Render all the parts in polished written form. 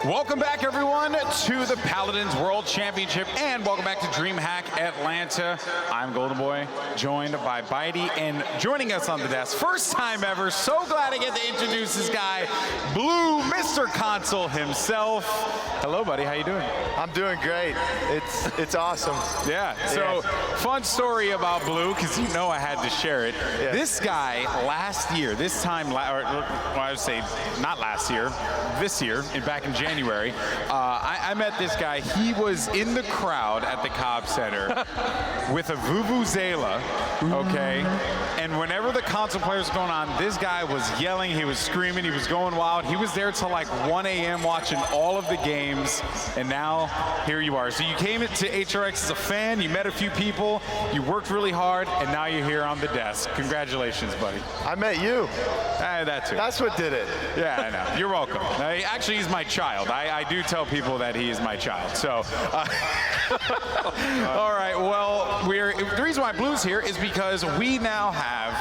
Welcome back, everyone, to the Paladins World Championship, and welcome back to Dreamhack Atlanta. I'm Golden Boy, joined by Bitey, and joining us on the desk, first time ever, so glad I get to introduce this guy, Blue, Mr. Console himself. Hello, buddy, how you doing? I'm doing great. It's awesome. Yeah, so fun story about Blue, because you know I had to share it. Yeah. This guy, last year, this time, or I would say not last year, this year, back in January, I met this guy. He was in the crowd at the Cobb Center with a vuvuzela, okay? And whenever the console players were going on, this guy was yelling, he was screaming, he was going wild. He was there till like 1 a.m. watching all of the games, and now here you are. So you came into HRX as a fan, you met a few people, you worked really hard, and now you're here on the desk. Congratulations, buddy. I met you. That too. That's what did it. Yeah, I know. You're welcome. Actually, he's my child. I do tell people that he is my child. So, all right. Well, the reason why Blue's here is because we now have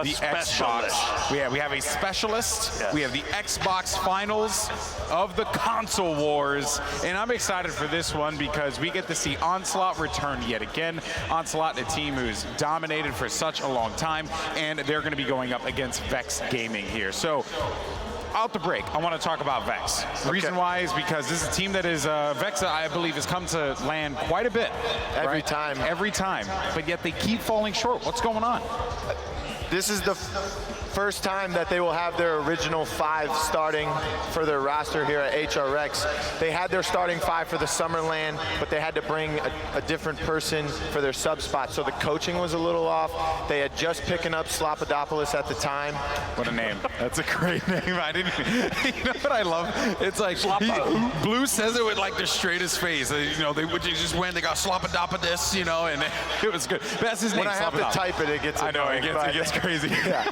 the Xbox. We have a specialist. Yes. We have the Xbox Finals of the Console Wars, and I'm excited for this one because we get to see Onslaught return yet again. Onslaught, a team who's dominated for such a long time, and they're going to be going up against Vexed Gaming here. So, out the break, I want to talk about Vexed. The reason why is because this is a team that is, Vexed, I believe, has come to land quite a bit. Every time. Every time, but yet they keep falling short. What's going on? This is the first time that they will have their original 5 starting for their roster here at HRX. They had their starting 5 for the Summerland, but they had to bring a different person for their sub spot, so the coaching was a little off. They had just picking up Slopadopoulos at the time. What a name. That's a great name. I didn't, you know what I love? It's like, Blue says it with like the straightest face. You know, they just went, they got Slopadopoulos, you know, and it was good. That's his name. When I have to type it, it gets annoying. I know, it gets crazy. Yeah.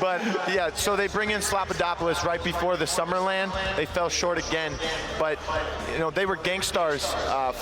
But yeah, so they bring in Slopadopoulos right before the Summerland. They fell short again, but you know, they were Gangstars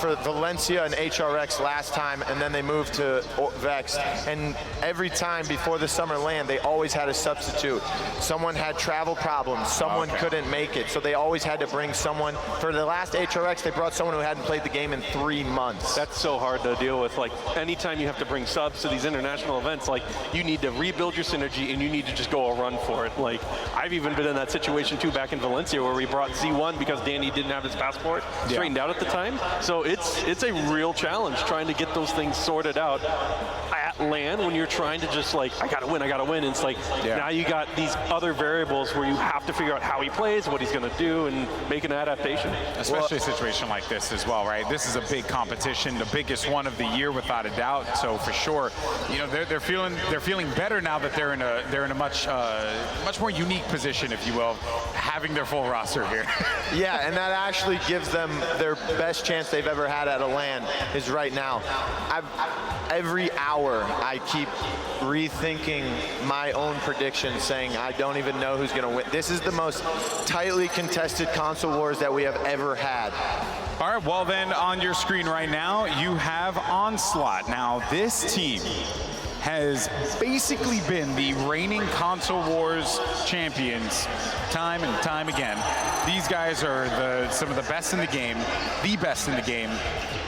for Valencia and HRX last time, and then they moved to Vexed. And every time before the Summerland, they always had a substitute. Someone had travel problems, someone couldn't make it, so they always had to bring someone. For the last HRX, they brought someone who hadn't played the game in 3 months. That's so hard to deal with. Like, anytime you have to bring subs to these international events, like, you need to rebuild your synergy and you need to just go a run for it. Like, I've even been in that situation too back in Valencia where we brought Z1 because Danny didn't have his passport straightened out at the time. So it's a real challenge trying to get those things sorted out at LAN when you're trying to just like, I gotta win. And it's like, now you got these other variables where you have to figure out how he plays, what he's gonna do, and make an adaptation. Especially a situation like this as well, right? This is a big competition, the biggest one of the year without a doubt. So for sure, you know, they're feeling better now that they're in a much more unique position, if you will, having their full roster here. Yeah, and that actually gives them their best chance they've ever had at a LAN is right now. Every hour I keep rethinking my own predictions, saying I don't even know who's going to win. This is the most tightly contested console wars that we have ever had. All right, well then on your screen right now, you have Onslaught. Now this team has basically been the reigning console wars champions time and time again. These guys are some of the best in the game, the best in the game.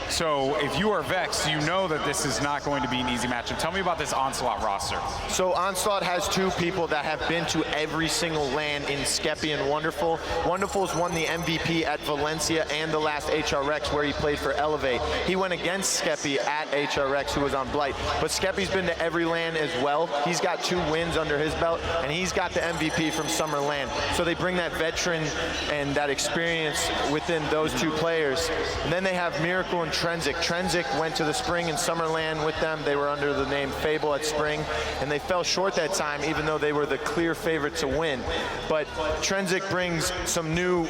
So if you are Vexed, you know that this is not going to be an easy matchup. Tell me about this Onslaught roster. So Onslaught has 2 people that have been to every single LAN in Skeppy and Wonderful. Wonderful's won the MVP at Valencia and the last HRX where he played for Elevate. He went against Skeppy at HRX, who was on Blight. But Skeppy's been to every LAN as well. He's got 2 wins under his belt, and he's got the MVP from Summer LAN. So they bring that veteran and that experience within those 2 players. And then they have Miracle and Trenzik. Trenzik went to the Spring and Summerland with them. They were under the name Fable at Spring, and they fell short that time, even though they were the clear favorite to win. But Trenzik brings some new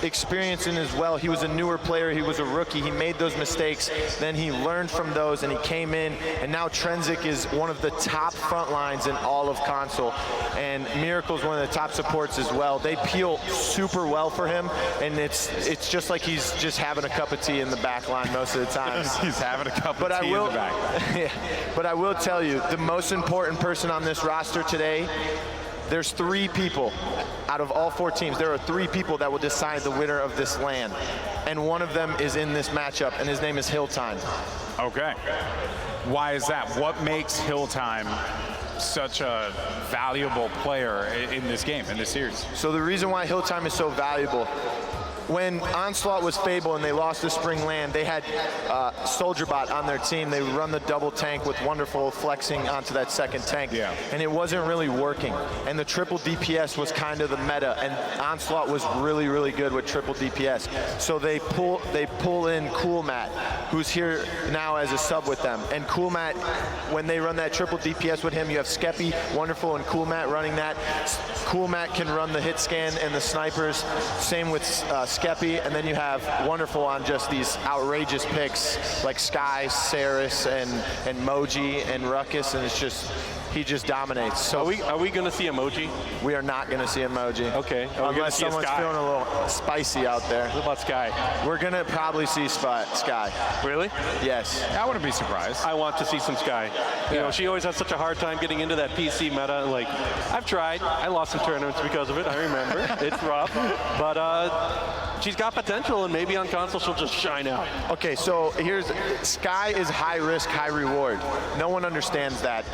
experience in as well. He was a newer player, he was a rookie, he made those mistakes, then he learned from those and he came in, and now Trenzik is one of the top front lines in all of console, and Miracle's one of the top supports as well. They peel super well for him, and it's just like he's just having a cup of tea in the back line most of the time. He's having a cup of tea in the back. Yeah, but I will tell you, the most important person on this roster today there's 3 people out of all 4 teams. There are 3 people that will decide the winner of this LAN, and one of them is in this matchup, and his name is Hilltime. Okay. Why is that? What makes Hilltime such a valuable player in this game, in this series? So the reason why Hilltime is so valuable, when Onslaught was Fable and they lost the Spring LAN, they had SoldierBot on their team. They would run the double tank with Wonderful flexing onto that second tank. Yeah. And it wasn't really working. And the triple DPS was kind of the meta, and Onslaught was really, really good with triple DPS. So they pull in Cool Matt, who's here now as a sub with them. And Cool Matt, when they run that triple DPS with him, you have Skeppy, Wonderful, and Cool Matt running that. Cool Matt can run the hit scan and the snipers. Same with Skeppy, and then you have Wonderful on just these outrageous picks like Sky, Saris, and Moji and Ruckus, and it's just, he just dominates. So are we going to see Emoji? we are not going to see Emoji. Okay. Unless someone's feeling a little spicy out there. What about Sky? We're going to probably see Sky. Really? Yes. I wouldn't be surprised. I want to see some Sky. You Yeah. know, she always has such a hard time getting into that PC meta. Like, I've tried. I lost some tournaments because of it. I remember. It's rough. But she's got potential, and maybe on console she'll just shine out. Okay, so Sky is high risk, high reward. No one understands that,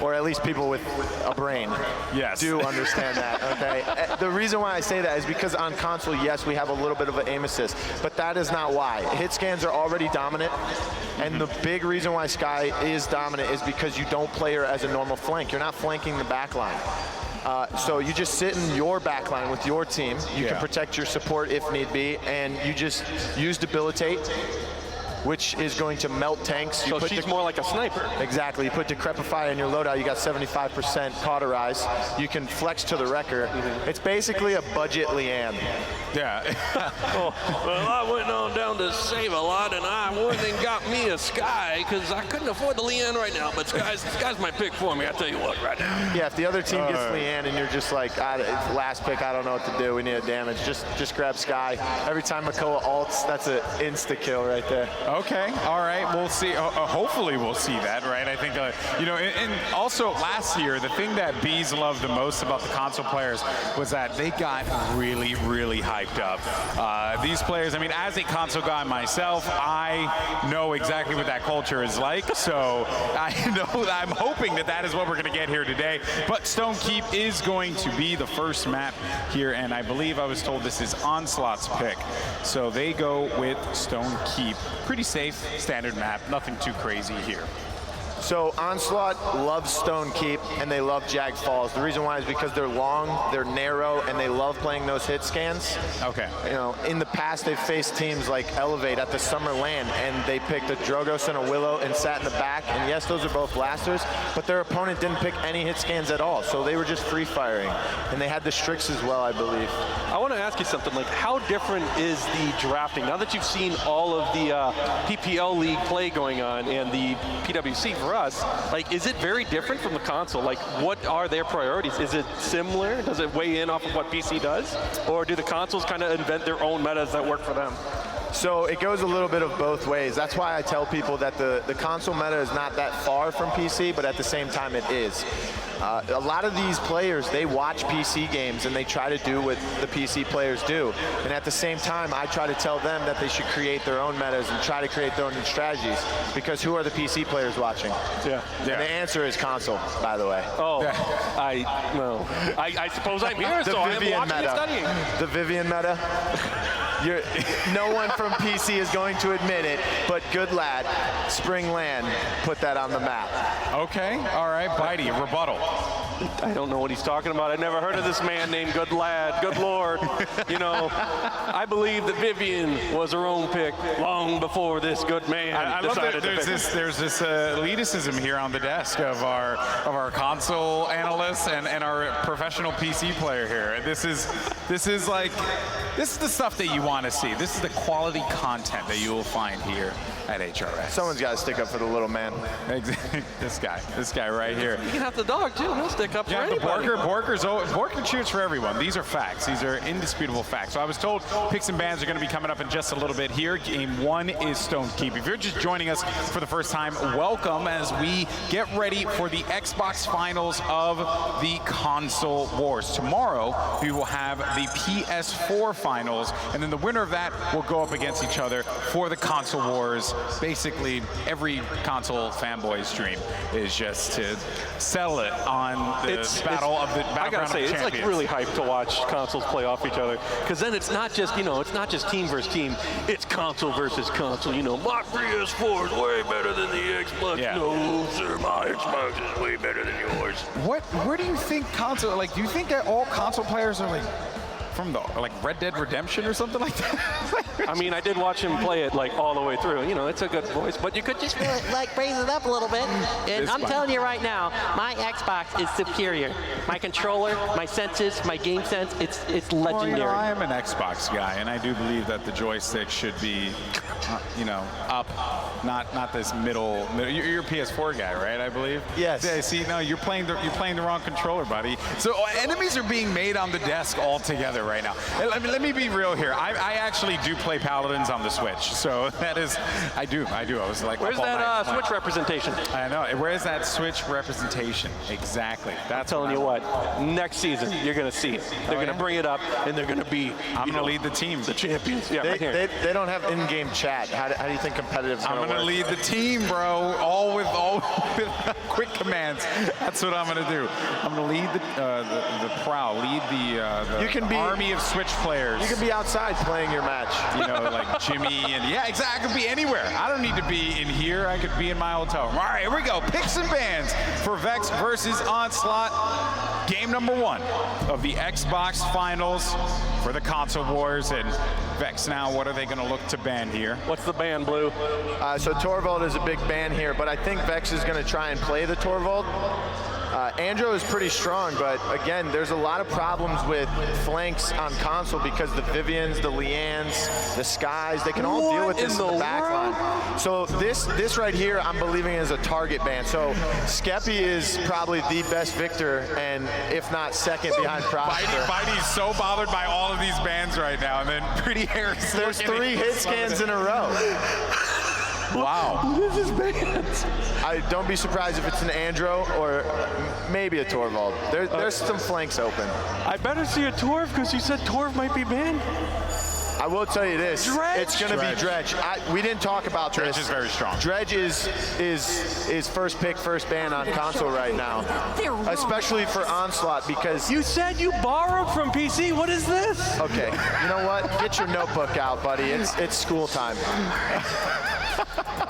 or at least people with a brain Yes. do understand that, okay? The reason why I say that is because on console, yes, we have a little bit of an aim assist, but that is not why. Hit scans are already dominant, and the big reason why Sky is dominant is because you don't play her as a normal flank. You're not flanking the back line. So you just sit in your back line with your team. You can protect your support if need be, and you just use Debilitate, which is going to melt tanks. So she's more like a sniper. Exactly. You put Decrepify in your loadout, you got 75% cauterize. You can flex to the wrecker. It's basically a budget Leanne. Yeah. Well, I went on down to Save-A-Lot, and I went and got me a Sky, because I couldn't afford the Leanne right now, but Sky's my pick for me, I tell you what, right now. Yeah, if the other team gets Leanne and you're just like, last pick, I don't know what to do, we need a damage, just grab Sky. Every time Makoa ults, that's an insta-kill right there. Okay, all right, we'll see. Hopefully we'll see that, right? I think, you know, and also last year, the thing that Bees loved the most about the console players was that they got really, really hyped up. These players, I mean, as a console guy myself, I know exactly what that culture is like, so I'm hoping that is what we're going to get here today. But Stone Keep is going to be the first map here, and I believe I was told this is Onslaught's pick. So they go with Stone Keep. Pretty safe, standard map, nothing too crazy here. So Onslaught loves Stone Keep and they love Jag Falls. The reason why is because they're long, they're narrow, and they love playing those hit scans. Okay. You know, in the past they've faced teams like Elevate at the Summer LAN, and they picked a Drogos and a Willow and sat in the back. And yes, those are both blasters, but their opponent didn't pick any hit scans at all. So they were just free firing, and they had the Strix as well, I believe. I want to ask you something, like how different is the drafting? Now that you've seen all of the PPL League play going on and the PWC for us, like, is it very different from the console? Like, what are their priorities? Is it similar? Does it weigh in off of what PC does? Or do the consoles kind of invent their own metas that work for them? So it goes a little bit of both ways. That's why I tell people that the console meta is not that far from PC, but at the same time it is. A lot of these players, they watch PC games and they try to do what the PC players do. And at the same time, I try to tell them that they should create their own metas and try to create their own strategies. Because who are the PC players watching? Yeah. And the answer is console, by the way. Oh, I suppose I'm here, so I'm watching and studying. The Vivian meta. No one from PC is going to admit it, but good lad, Spring LAN put that on the map. Okay, all right, Bitey, rebuttal. I don't know what he's talking about. I've never heard of this man named Good Lad, Good Lord. You know, I believe that Vivian was her own pick long before this good man I love that decided to pick her. there's this elitism here on the desk of our console analysts and our professional PC player here. This is like this is the stuff that you want to see. This is the quality content that you will find here at HRX. Someone's got to stick up for the little man. This guy right here. You can have the dog too. He'll stick up for anybody. Borker cheers for everyone. These are facts. These are indisputable facts. So I was told picks and bans are going to be coming up in just a little bit here. Game 1 is Stone Keep. If you're just joining us for the first time, welcome as we get ready for the Xbox finals of the console wars. Tomorrow, we will have the PS4 finals, and then the winner of that will go up against each other for the console wars. Basically, every console fanboy's dream is just to settle it on the battle of the battleground. I gotta say, it's like really hype to watch consoles play off each other, because then it's not just, it's not just team versus team. It's console versus console. My PS4 is way better than the Xbox. Yeah. No, sir, my Xbox is way better than yours. Where do you think console? Like, do you think that all console players are like from the Red Dead Redemption or something like that? I mean, I did watch him play it all the way through. It's a good voice, but you could just raise it up a little bit. And I'm telling you right now, my Xbox is superior. My controller, my senses, my game sense, it's legendary. Well, I am an Xbox guy, and I do believe that the joystick should be, up, not this middle. You're a PS4 guy, right? I believe. Yes. Yeah. See, no, you're playing the wrong controller, buddy. So enemies are being made on the desk altogether right now. Let me be real here. I actually do play Paladins on the Switch, so that is, I do. I was like, where's that Switch representation? I know. Where's that Switch representation? Exactly. That's telling you what, next season you're gonna see it. They're gonna bring it up, and they're gonna be. I'm gonna lead the team. The champions. Yeah, right here. They don't have in-game chat. How do you think competitive's gonna work? I'm gonna lead the team, bro. All with quick commands. That's what I'm gonna do. I'm gonna lead the prowl, lead the army of Switch players. You can be outside playing your match. Like Jimmy and exactly. I could be anywhere. I don't need to be in here. I could be in my hotel room. All right, here we go. Picks and bans for Vexed versus Onslaught. Game number 1 of the Xbox finals for the console wars. And Vex now, what are they going to look to ban here? What's the ban, Blue? So Torvald is a big ban here, but I think Vex is going to try and play the Torvald. Andro is pretty strong, but again, there's a lot of problems with flanks on console because the Vivians, the Leannes, the Skies, they can all deal with this in the back line. So this right here, I'm believing is a target ban. So Skeppy is probably the best victor, and if not second behind Prosper. Bitey's so bothered by all of these bans right now, and then Pretty Harris. There's 3 hit scans in a row. Wow. This is banned. Don't be surprised if it's an Andro or maybe a Torvald. There's some flanks open. I better see a Torv, because you said Torv might be banned. I will tell you this. Dredge. It's going to be Dredge. We didn't talk about Dredge this. is very strong. Dredge is first pick, first ban on console right now. Especially for Onslaught, because... You said you borrowed from PC. What is this? Okay, you know what? Get your notebook out, buddy. It's school time.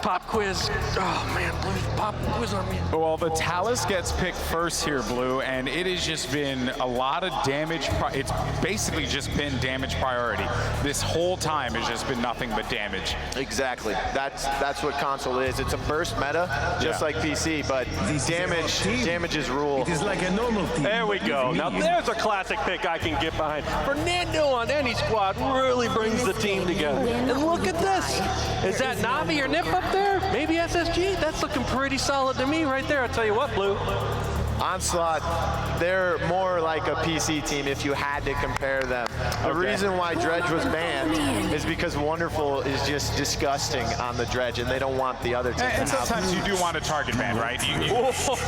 Pop quiz. Oh, man, Blue, pop quiz on me. Well, the Talus gets picked first here, Blue, and it has just been a lot of damage. It's basically just been damage priority. This whole time has just been nothing but damage. Exactly. That's what console is. It's a burst meta, just like PC, but damage is rule. It is like a normal team. There we go. Now there's a classic pick I can get behind. Fernando on any squad really brings the team together. And look at this. Is that Navi or Nip up there? Maybe SSG? That's looking pretty solid to me right there. I'll tell you what, Blue. Onslaught, they're more like a PC team if you had to compare them. The reason why Dredge was banned is because Wonderful is just disgusting on the Dredge, and they don't want the other team. And sometimes you do want a target ban, right?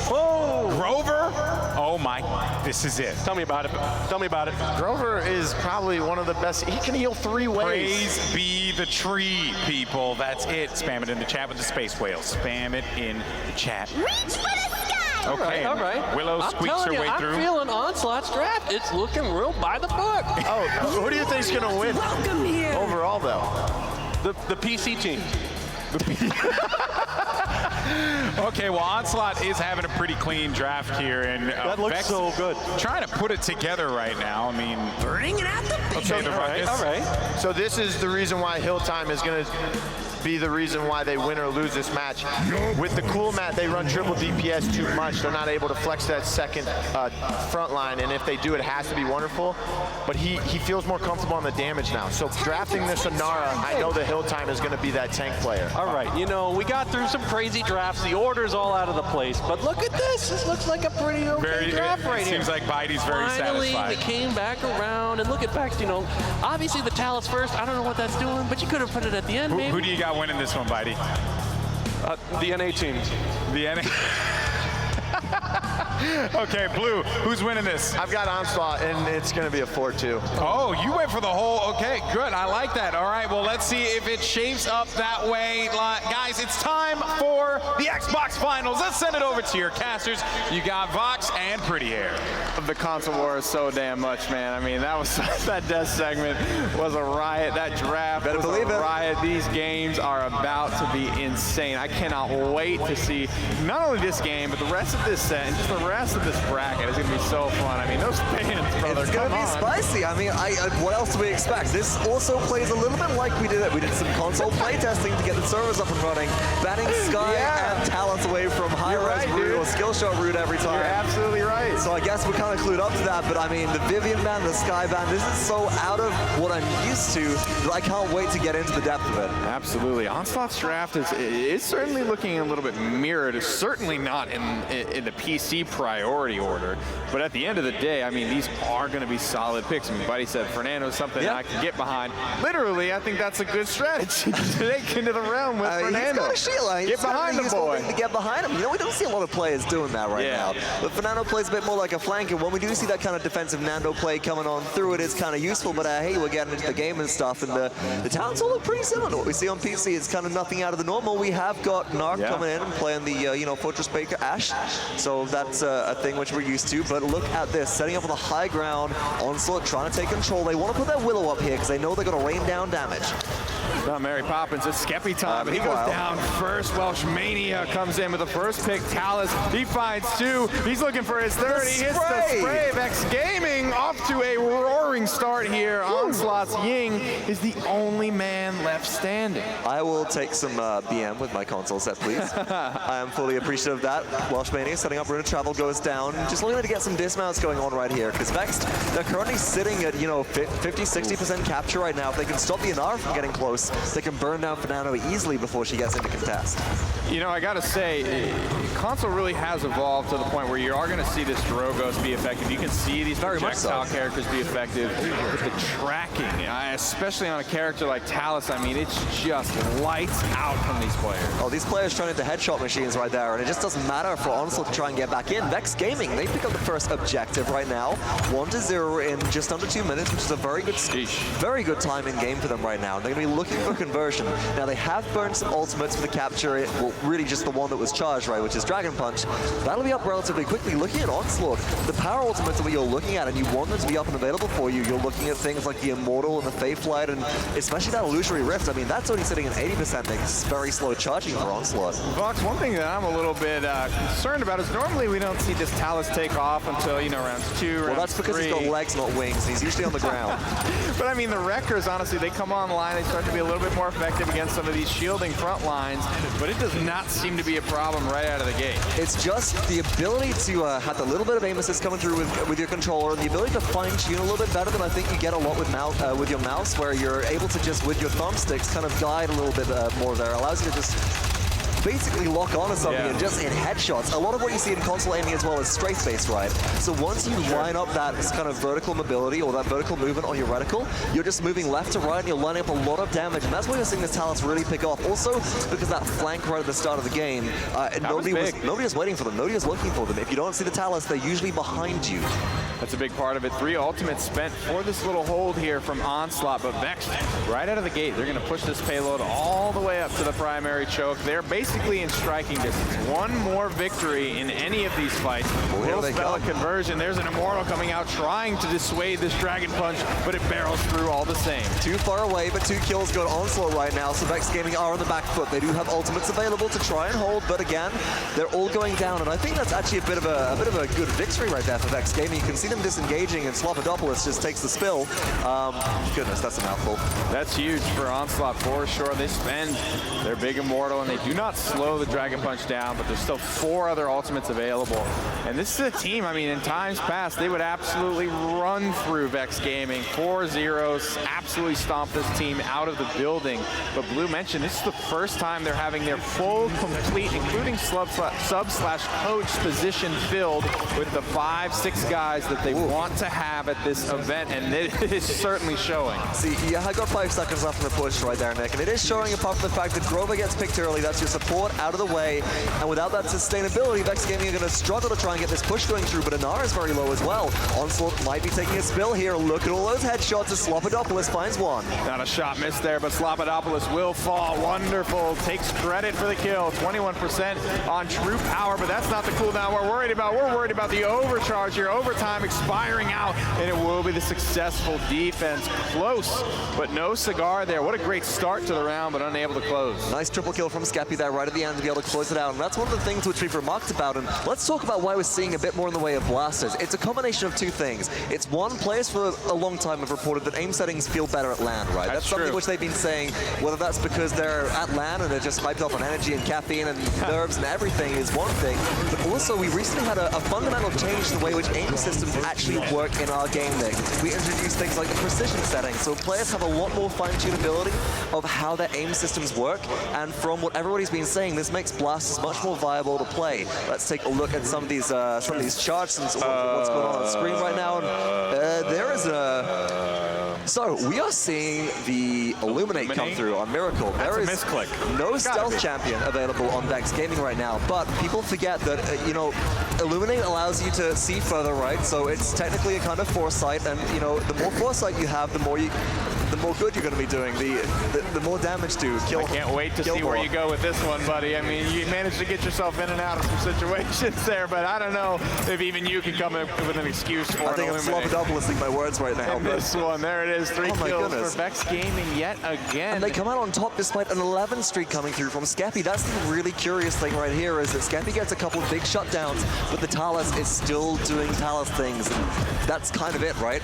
Grover? Oh my, this is it. Tell me about it. Tell me about it. Grover is probably one of the best. He can heal 3 ways. Praise be the tree, people. That's it. Spam it in the chat with the space whale. Spam it in the chat. Reach for the sky! Okay, all right. Willow squeaks her way through. I'm feeling Onslaught's draft. It's looking real by the book. Oh, who do you think's going to win Welcome here. overall, though? The PC team. Okay, well, Onslaught is having a pretty clean draft here, and That looks Vex so good. trying to put it together right now. I mean, Bringing out the big okay, the Ruckus. All right. So this is the reason why Hill Time is going to be the reason why they win or lose this match. With the cool mat, they run triple DPS too much. They're not able to flex that second front line, and if they do, it has to be wonderful. But he feels more comfortable on the damage now. So drafting the Sonara, I know the hill time is going to be that tank player. All right, you know, we got through some crazy drafts. The order's all out of the place, but look at this. This looks like a pretty okay draft right here. Seems like Bitey's very Finally, satisfied. they came back around, and look at Vexed, you know, obviously the Talus first. I don't know what that's doing, but you could have put it at the end, maybe. Who do you got winning this one, Bitey? The NA team. The NA. Okay, Blue, who's winning this? I've got Onslaught, and it's going to be a 4-2. Oh, you went for the whole, okay, good, I like that. All right, well, let's see if it shapes up that way. Guys, it's time for the Xbox Finals. Let's send it over to your casters. You got Vox and Pretty Hair. The console war is so damn much, man. I mean, that was that death segment was a riot. That draft was a riot. These games are about to be insane. I cannot wait to see not only this game, but the rest of this set and just the rest of this bracket. It's gonna be so fun. I mean, those fans, brother, it's gonna be spicy. I mean, what else do we expect? This also plays a little bit like we did it. We did some console playtesting to get the servers up and running, banning Sky and Talent away from high-res root or skill shot root every time. You're absolutely right. So I guess we're kind of clued up to that, but I mean, the Vivian ban, the Sky ban, this is so out of what I'm used to that I can't wait to get into the depth of it. Absolutely. Onslaught's draft is certainly looking a little bit mirrored. It's certainly not in the PC priority order, but at the end of the day, I mean, these are going to be solid picks. I mean, Buddy said Fernando's something that I can get behind. Literally, I think that's a good strategy to take into the realm with Fernando. He's got a shield. Get behind the boy. To get behind him. You know, we don't see a lot of players doing that right now. But Fernando plays a bit more like a flanker. When we do see that kind of defensive Nando play coming on through, it is kind of useful. But hey, we're getting into the game and stuff, and the talents all look pretty similar to what we see on PC. It's kind of nothing out of the normal. We have got Narc coming in and playing the Fortress Baker Ash, so that's a thing which we're used to. But look at this, setting up on the high ground. Onslaught trying to take control. They want to put their Willow up here because they know they're going to rain down damage. Not Mary Poppins, it's Skeppy time. He goes down first. Welsh Mania comes in with the first pick. Talus, he finds two. He's looking for his third. He hits the spray. Vexed Gaming off to a roaring start here. Onslaught's Ying is the only man left standing. I will take some BM with my console set, please. I am fully appreciative of that. Welsh Mania setting up Rune of Travel goes down. Just looking to get some dismounts going on right here because Vexed, they're currently sitting at 50-60% capture right now. If they can stop the Inara from getting close, they can burn down Fernando easily before she gets into contest. You know, I gotta say, console really has evolved to the point where you are gonna see this Drogos be effective. You can see these projectile characters be effective with the tracking, especially on a character like Talus. I mean, it's just lights out from these players. Oh, these players turn into headshot machines right there, and it just doesn't matter for Onslaught to try and get back in. Vexed Gaming, they pick up the first objective right now. 1-0 in just under 2 minutes, which is a very good time in game for them right now. They're gonna be looking for conversion. Now, they have burned some ultimates for the capture. Well, really just the one that was charged, right, which is Dragon Punch. That'll be up relatively quickly. Looking at Onslaught, the power ultimates that you're looking at, and you want them to be up and available for you. You're looking at things like the Immortal and the Fae Flight, and especially that Illusory Rift. I mean, that's already sitting at 80%. It's very slow charging for Onslaught. Vox, one thing that I'm a little bit concerned about is normally we don't see this Talus take off until, rounds 2, Well, that's because 3. he's got legs, not wings. He's usually on the ground. But I mean, the Wreckers, honestly, they come online, they start to be a little bit more effective against some of these shielding front lines, but it does not seem to be a problem right out of the gate. It's just the ability to have the little bit of aim assist coming through with your controller, and the ability to fine-tune a little bit better than I think you get a lot with your mouse, where you're able to just, with your thumbsticks, kind of guide a little bit more there. It allows you to just basically lock onto something and just hit headshots. A lot of what you see in console aiming as well is strafe-based, right? So once you line up that kind of vertical mobility or that vertical movement on your reticle, you're just moving left to right and you're lining up a lot of damage, and that's why you're seeing this Talus really pick off. Also, because that flank right at the start of the game, nobody was waiting for them. Nobody was looking for them. If you don't see the Talus, they're usually behind you. That's a big part of it. 3 ultimates spent for this little hold here from Onslaught, but Vexed, right out of the gate, they're going to push this payload all the way up to the primary choke. They're basically in striking distance. One more victory in any of these fights will spell a conversion. There's an Immortal coming out trying to dissuade this Dragon Punch, but it barrels through all the same. Too far away, but 2 kills go to Onslaught right now, so Vexed Gaming are on the back foot. They do have ultimates available to try and hold, but again, they're all going down, and I think that's actually a bit of a good victory right there for Vexed Gaming. You can see them disengaging, and Slopadopoulos just takes the spill. Goodness, that's a mouthful. That's huge for Onslaught for sure. They spend their big immortal, and they do not slow the Dragon Punch down, but there's still 4 other ultimates available. And this is a team, I mean, in times past, they would absolutely run through Vexed Gaming. 4-0, absolutely stomp this team out of the building. But Blue mentioned this is the first time they're having their full, complete, including sub/coach position filled with the 5-6 guys that they want to have at this event, and it is certainly showing. See, yeah, I got 5 seconds left in the push right there, Nick, and it is showing, apart from the fact that Grover gets picked early. That's your support out of the way, and without that sustainability, Vexed Gaming are going to struggle to try and get this push going through, but Inara is very low as well. Onslaught might be taking a spill here. Look at all those headshots as Slopadopoulos finds one. Not a shot missed there, but Slopadopoulos will fall. Wonderful, takes credit for the kill. 21% on true power, but that's not the cooldown we're worried about. We're worried about the overcharge here. Overtime expiring out, and it will be the successful defense. Close, but no cigar there. What a great start to the round, but unable to close. Nice triple kill from Skeppy there right at the end to be able to close it out, and that's one of the things which we've remarked about. And let's talk about why we're seeing a bit more in the way of blasters. It's a combination of 2 things. It's one, players for a long time have reported that aim settings feel better at LAN, right? That's something which they've been saying, whether that's because they're at LAN and they're just hyped up on energy and caffeine and nerves and everything is one thing, but also we recently had a fundamental change to the way which aim systems actually work in our game, Nick. We introduced things like the precision setting, so players have a lot more fine-tunability of how their aim systems work, and from what everybody's been saying, this makes blasters much more viable to play. Let's take a look at some of these charts and what's going on the screen right now. And, there is a... So, we are seeing the Illuminate come through on Miracle. There is misclick. No stealth champion available on Vexed Gaming right now, but people forget that, you know, Illuminate allows you to see further, right? So it's technically a kind of foresight, and, you know, the more foresight you have, the more good you're going to be doing, the more damage to kill. I can't wait to see where you go with this one, buddy. I mean, you managed to get yourself in and out of some situations there, but I don't know if even you can come up with an excuse for it. I think I'm Slopadopoulos my words right now. This one, there it is, 3 kills for Vexed Gaming yet again. And they come out on top despite an 11 streak coming through from Skeppy. That's the really curious thing right here, is that Skeppy gets a couple of big shutdowns, but the Talus is still doing Talus things. And that's kind of it, right?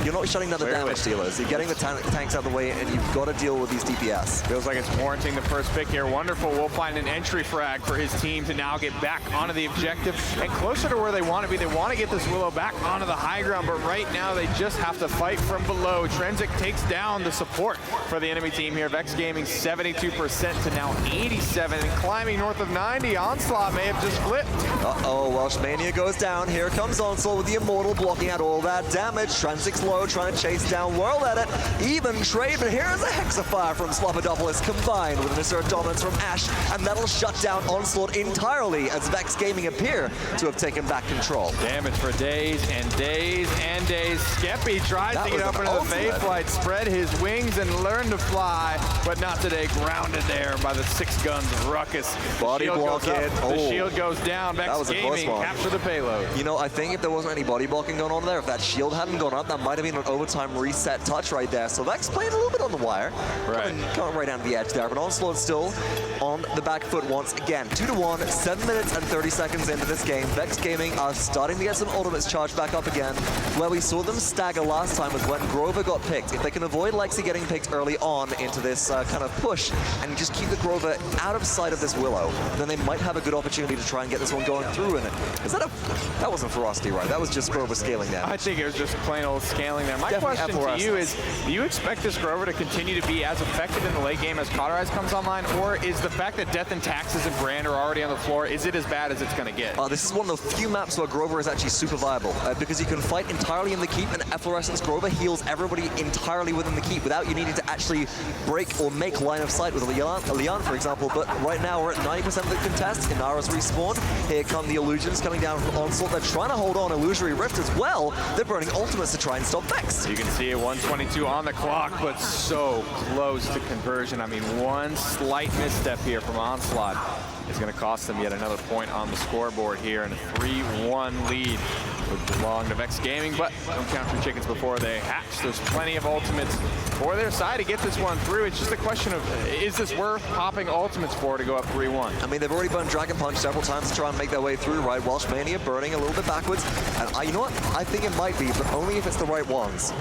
You're not shutting down the damage dealers. You're getting the tanks out of the way, and you've got to deal with these DPS. Feels like it's warranting the first pick here. Wonderful will find an entry frag for his team to now get back onto the objective and closer to where they want to be. They want to get this Willow back onto the high ground, but right now they just have to fight from below. Trensic takes down the support for the enemy team here. Vexed Gaming 72% to now 87, and climbing north of 90. Onslaught may have just flipped. Uh-oh, Welshmania goes down. Here comes Onslaught with the Immortal blocking out all that damage. Trensic's low, trying to chase down World at it. Even trade, but here's a Hexafire from Slopadopoulos combined with an Assert Dominance from Ash, and that'll shut down Onslaught entirely as Vexed Gaming appear to have taken back control. Damage for days and days and days. Skeppy tries to get up into the Fae Flight, spread his wings and learn to fly, but not today. Grounded there by the 6 guns Ruckus. Body block it. The shield goes down. Vexed Gaming capture the payload. You know, I think if there wasn't any body blocking going on there, if that shield hadn't gone up, that might have been an overtime reset touch right there. So Vex playing a little bit on the wire. Right. Coming right down to the edge there, but Onslaught still on the back foot once again. 2-1, 7 minutes and 30 seconds into this game. Vexed Gaming are starting to get some ultimates charged back up again. Where we saw them stagger last time was when Grover got picked. If they can avoid Lexi getting picked early on into this kind of push and just keep the Grover out of sight of this Willow, then they might have a good opportunity to try and get this one going through. And that wasn't ferocity, right? That was just Grover scaling damage. I think it was just plain old scaling there. My question to you is, do you expect this Grover to continue to be as effective in the late game as Cauterize comes online, or is the fact that Death and Taxes and Brand are already on the floor, is it as bad as it's going to get? This is one of the few maps where Grover is actually super viable, because you can fight entirely in the keep, and Efflorescence Grover heals everybody entirely within the keep without you needing to actually break or make line of sight with Leon, for example. But right now we're at 90% of the contest. Inara's respawned. Here come the Illusions coming down from Onslaught. They're trying to hold on Illusory Rift as well. They're burning ultimates to try and stop Vex. You can see it, 122 on the clock, but so close to conversion. I mean, one slight misstep here from Onslaught is going to cost them yet another point on the scoreboard here, and a 3-1 lead Would belong to Vexed Gaming, but don't count your chickens before they hatch. There's plenty of ultimates for their side to get this one through. It's just a question of, is this worth popping ultimates for to go up 3-1? I mean, they've already burned Dragon Punch several times to try and make their way through, right? Welsh Mania burning a little bit backwards. And you know what? I think it might be, but only if it's the right ones.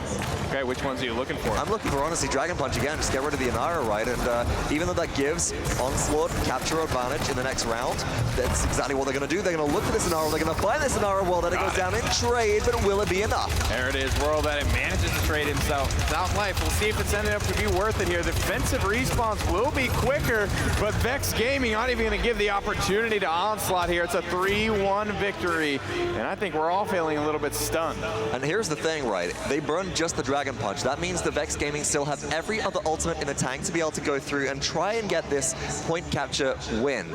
Okay, which ones are you looking for? I'm looking for, honestly, Dragon Punch again. Just get rid of the Inara, right? And even though that gives Onslaught capture advantage in the next round, that's exactly what they're going to do. They're going to look for this Inara. They're going to find this Inara. Well, then it goes down in trade, but will it be enough? There it is, World Edit manages to trade himself without life. We'll see if it's ended up to be worth it here. The defensive response will be quicker, but Vexed Gaming not even going to give the opportunity to Onslaught here. It's a 3-1 victory, and I think we're all feeling a little bit stunned. And here's the thing, right? They burned just the Dragon Punch. That means the Vexed Gaming still have every other ultimate in the tank to be able to go through and try and get this point capture win.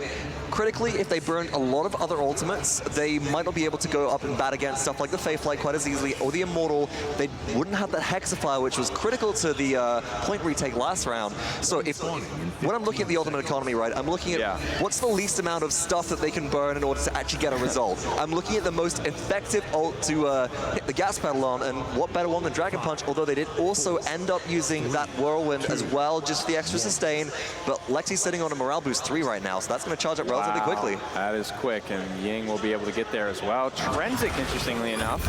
Critically, if they burned a lot of other ultimates, they might not be able to go up and bat against stuff like the Faithlight quite as easily, or the Immortal. They wouldn't have that Hexafire, which was critical to the point retake last round. So when I'm looking at the ultimate economy, right, I'm looking at what's the least amount of stuff that they can burn in order to actually get a result. I'm looking at the most effective ult to hit the gas pedal on, and what better one than Dragon Punch, although they did also end up using that Whirlwind as well, just the extra sustain. But Lexi's sitting on a morale boost 3 right now, so that's going to charge up relatively quickly. That is quick, and Ying will be able to get there as well. Trenzik, interestingly enough,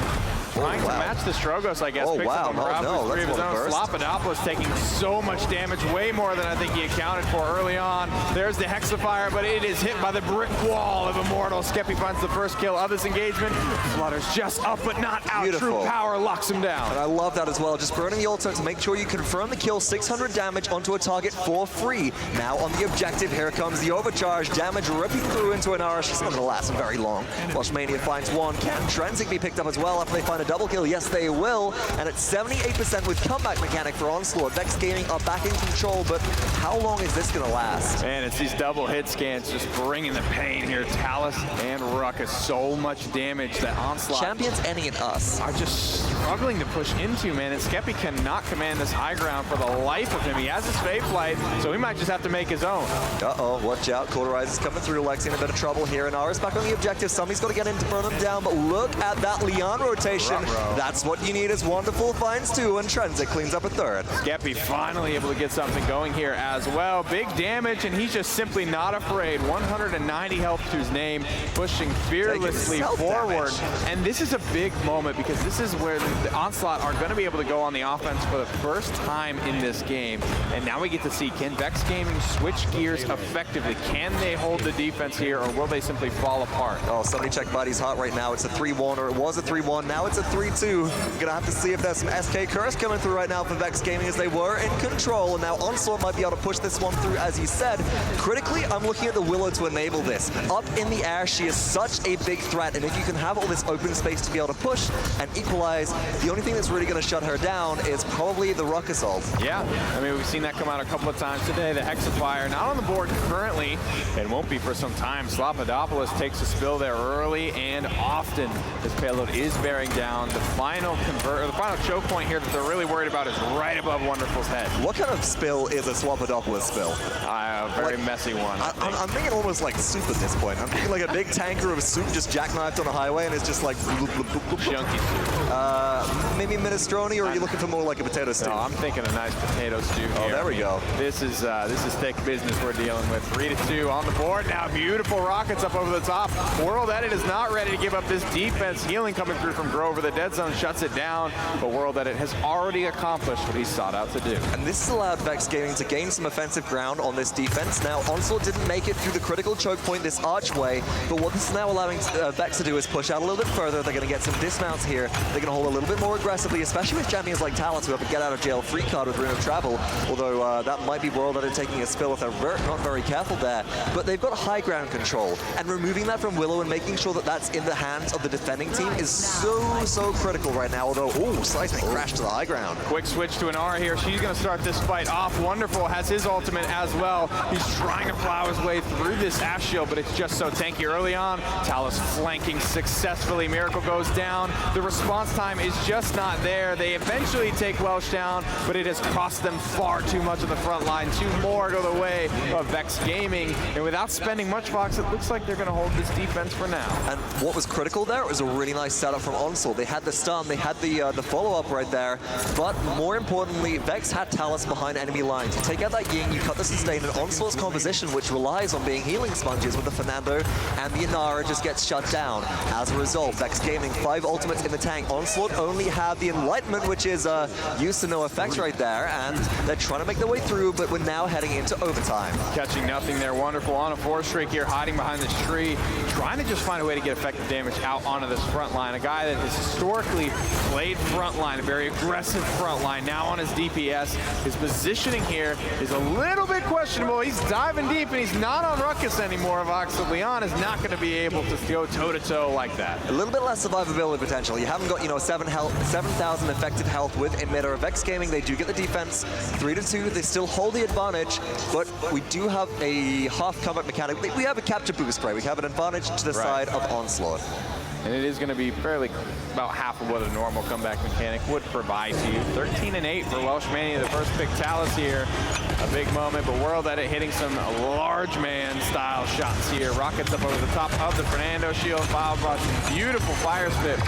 trying to match the Strogos, I guess. Picks up a morale boost 3 of his own. Slopadopoulos taking so much damage, way more than I think he accounted for early on. There's the Hexafire, but it is hit by the brick wall of Immortal. Skeppy finds the first kill of this engagement. Flutter's just up, but not out. Beautiful. True power locks him down. And I love that as well. Just burning the ultimate to make sure you confirm the kill. 600 damage onto a target for free. Now on the objective, here comes the overcharge. Damage ripping through into an Arash. It's not going to last very long. Welsh Mania finds one. Can Trenzik be picked up as well after they find a double kill? Yes, they will. And it's 78% with comeback mechanic for Onslaught. Vexed Gaming are back in control, but how long is this going to last? Man, it's these double hit scans just bringing the pain here. Talus and Ruckus, so much damage that Onslaught Champions Any and us are just struggling to push into, man. And Skeppy cannot command this high ground for the life of him. He has his Faithlight, so he might just have to make his own. Uh-oh, watch out. Cauterize is coming through. Lexi in a bit of trouble here. And Ara's back on the objective. Somebody's got to get in to burn them down, but look at that Leon rotation. That's what you need as Wonderful finds 2, and Trenzik cleans up a 3rd. Skeppy finally able to get something going here as well. Big damage, and he's just simply not afraid. 190 health to his name, pushing fearlessly forward. And this is a big moment because this is where the Onslaught are going to be able to go on the offense for the first time in this game. And now we get to see, can Vexed Gaming switch gears effectively? Can they hold the defense here, or will they simply fall apart? Oh, somebody check Buddy's heart right now. It's a 3-1, or it was a 3-1. Now it's a 3-2. Gonna have to see if there's some SK curse coming through right now for Vexed Gaming, as they were in control. And now Onslaught might be able to push this one through, as you said. Critically, I'm looking at the Willow to enable this. Up in the air, she is such a big threat. And if you can have all this open space to be able to push and equalize, the only thing that's really going to shut her down is probably the Ruckus ult. Yeah, I mean, we've seen that come out a couple of times today. The Hexafire not on the board currently, and won't be for some time. Slopadopoulos takes a spill there early and often. This payload is bearing down. The final choke point here that they're really worried about is right above Wonderful's head. What kind of spill is a Slopadopoulos spill? A very messy one. I'm thinking almost like soup at this point. I'm thinking like a big tanker of soup just jackknifed on a highway, and it's just like Chunky soup. maybe minestrone, or are you looking for more like a potato stew? No, I'm thinking a nice potato stew here. Oh, there we go. This is thick business we're dealing with. 3-2 on the board now. Beautiful rockets up over the top. World Edit is not ready to give up this defense. Healing coming through from Grover. The dead zone shuts it down, but World Edit has already accomplished what he sought out to do. And this has allowed Vexed Gaming to gain some offensive ground on this defense. Now, Onslaught didn't make it through the critical choke point, this archway, but what this is now allowing Vex to do is push out a little bit further. They're going to get some dismounts here. They're going to hold a little bit more aggressively, especially with champions like Talus, who have a get-out-of-jail-free card with Rune of Travel, although that might be World Edit taking a spill if they're not very careful there. But they've got high ground control, and removing that from Willow and making sure that that's in the hands of the defending team is so critical right now, although, seismic crash to the high ground. Quick switch to an R here. She's going to start this fight off. Wonderful has his ultimate as well. He's trying to plow his way through this Ash shield, but it's just so tanky early on. Talus flanking successfully. Miracle goes down. The response time is just not there. They eventually take Welsh down, but it has cost them far too much on the front line. 2 more go the way of Vexed Gaming, and without spending much Fox, it looks like they're going to hold this defense for now. And what was critical there, it was a really nice setup from Onslaught. They had the stun, they had the follow-up right there, but more importantly, Vex had Talus behind enemy lines. You take out that Ying, you cut the sustain, and Onslaught's composition, which relies on being healing sponges with the Fernando and the Inara, just gets shut down. As a result, Vex Gaming, 5 ultimates in the tank. Onslaught only have the Enlightenment, which is used to no effect right there, and they're trying to make their way through, but we're now heading into overtime. Catching nothing there, wonderful on a 4 streak here, hiding behind this tree, trying to just find a way to get effective damage out onto this front line. A guy that has historically played front line, a very aggressive front line, now on his DPS. His positioning here is a little bit questionable. He's diving deep, and he's not on Ruckus anymore. Vox, so Leon is not going to be able to go toe-to-toe like that. A little bit less survivability potential. You haven't got, 7,000 effective health with emitter. Vex Gaming, they do get the defense 3-2. They still hold the advantage, but we do have a half combat mechanic. We have a capture boost, right? We have an advantage to the side of Onslaught. And it is going to be fairly about half of what a normal comeback mechanic would provide to you. 13-8 for Welsh Mania, the first pick Talus here. A big moment, but World Edit hitting some large man style shots here. Rockets up over the top of the Fernando shield, foul brush, beautiful fire spit.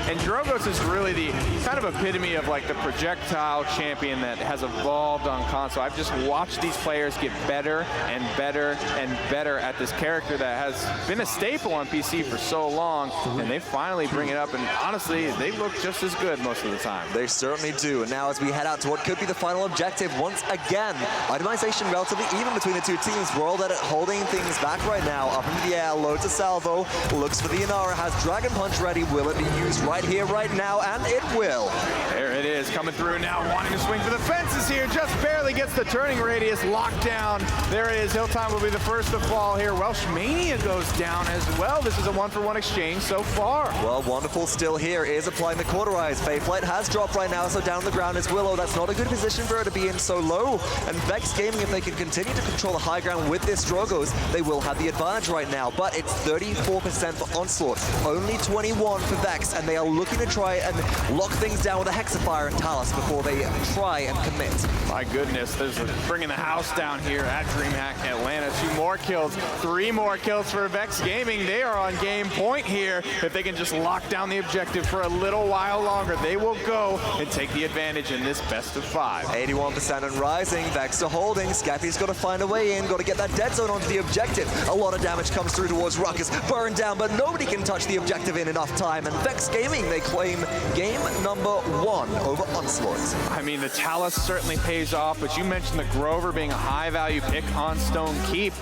And Drogos is really the kind of epitome of like the projectile champion that has evolved on console. I've just watched these players get better and better and better at this character that has been a staple on PC for so long, and they finally bring it up, and honestly, they look just as good most of the time. They certainly do. And now as we head out to what could be the final objective, once again, itemization relatively even between the 2 teams. World Edit holding things back right now. Up in the air, loads of salvo. Looks for the Inara, has Dragon Punch ready. Will it be used right here, right now? And it will. There it is, coming through now, wanting to swing for the fences here. Just barely gets the turning radius locked down. There it is. Hilltime will be the first to fall here. Welsh Mania goes down as well. This is a 1-for-1 exchange so far. Well, Wonderful still here, is applying the cauterize. Fayflight has dropped right now, so down the ground is Willow. That's not a good position for her to be in so low. And Vex Gaming, if they can continue to control the high ground with this Drogos, they will have the advantage right now. But it's 34% for Onslaught, only 21 for Vex, and they are looking to try and lock things down with a Hexafire and Talus before they try and commit. My goodness, there's bringing the house down here at Dreamhack Atlanta. 2 more kills, 3 more kills for Vex Gaming. They are on game point here. If they can just lock down the objective for a little while longer, they will go and take the advantage in this best of 5. 81% and rising. Vex are holding. Scappy's got to find a way in. Got to get that dead zone onto the objective. A lot of damage comes through towards Ruckus. Burned down, but nobody can touch the objective in enough time. And Vex Gaming, they claim game number 1 over Onslaught. I mean, the Talus certainly pays off, but you mentioned the Grover being a high-value pick on Stone Keep.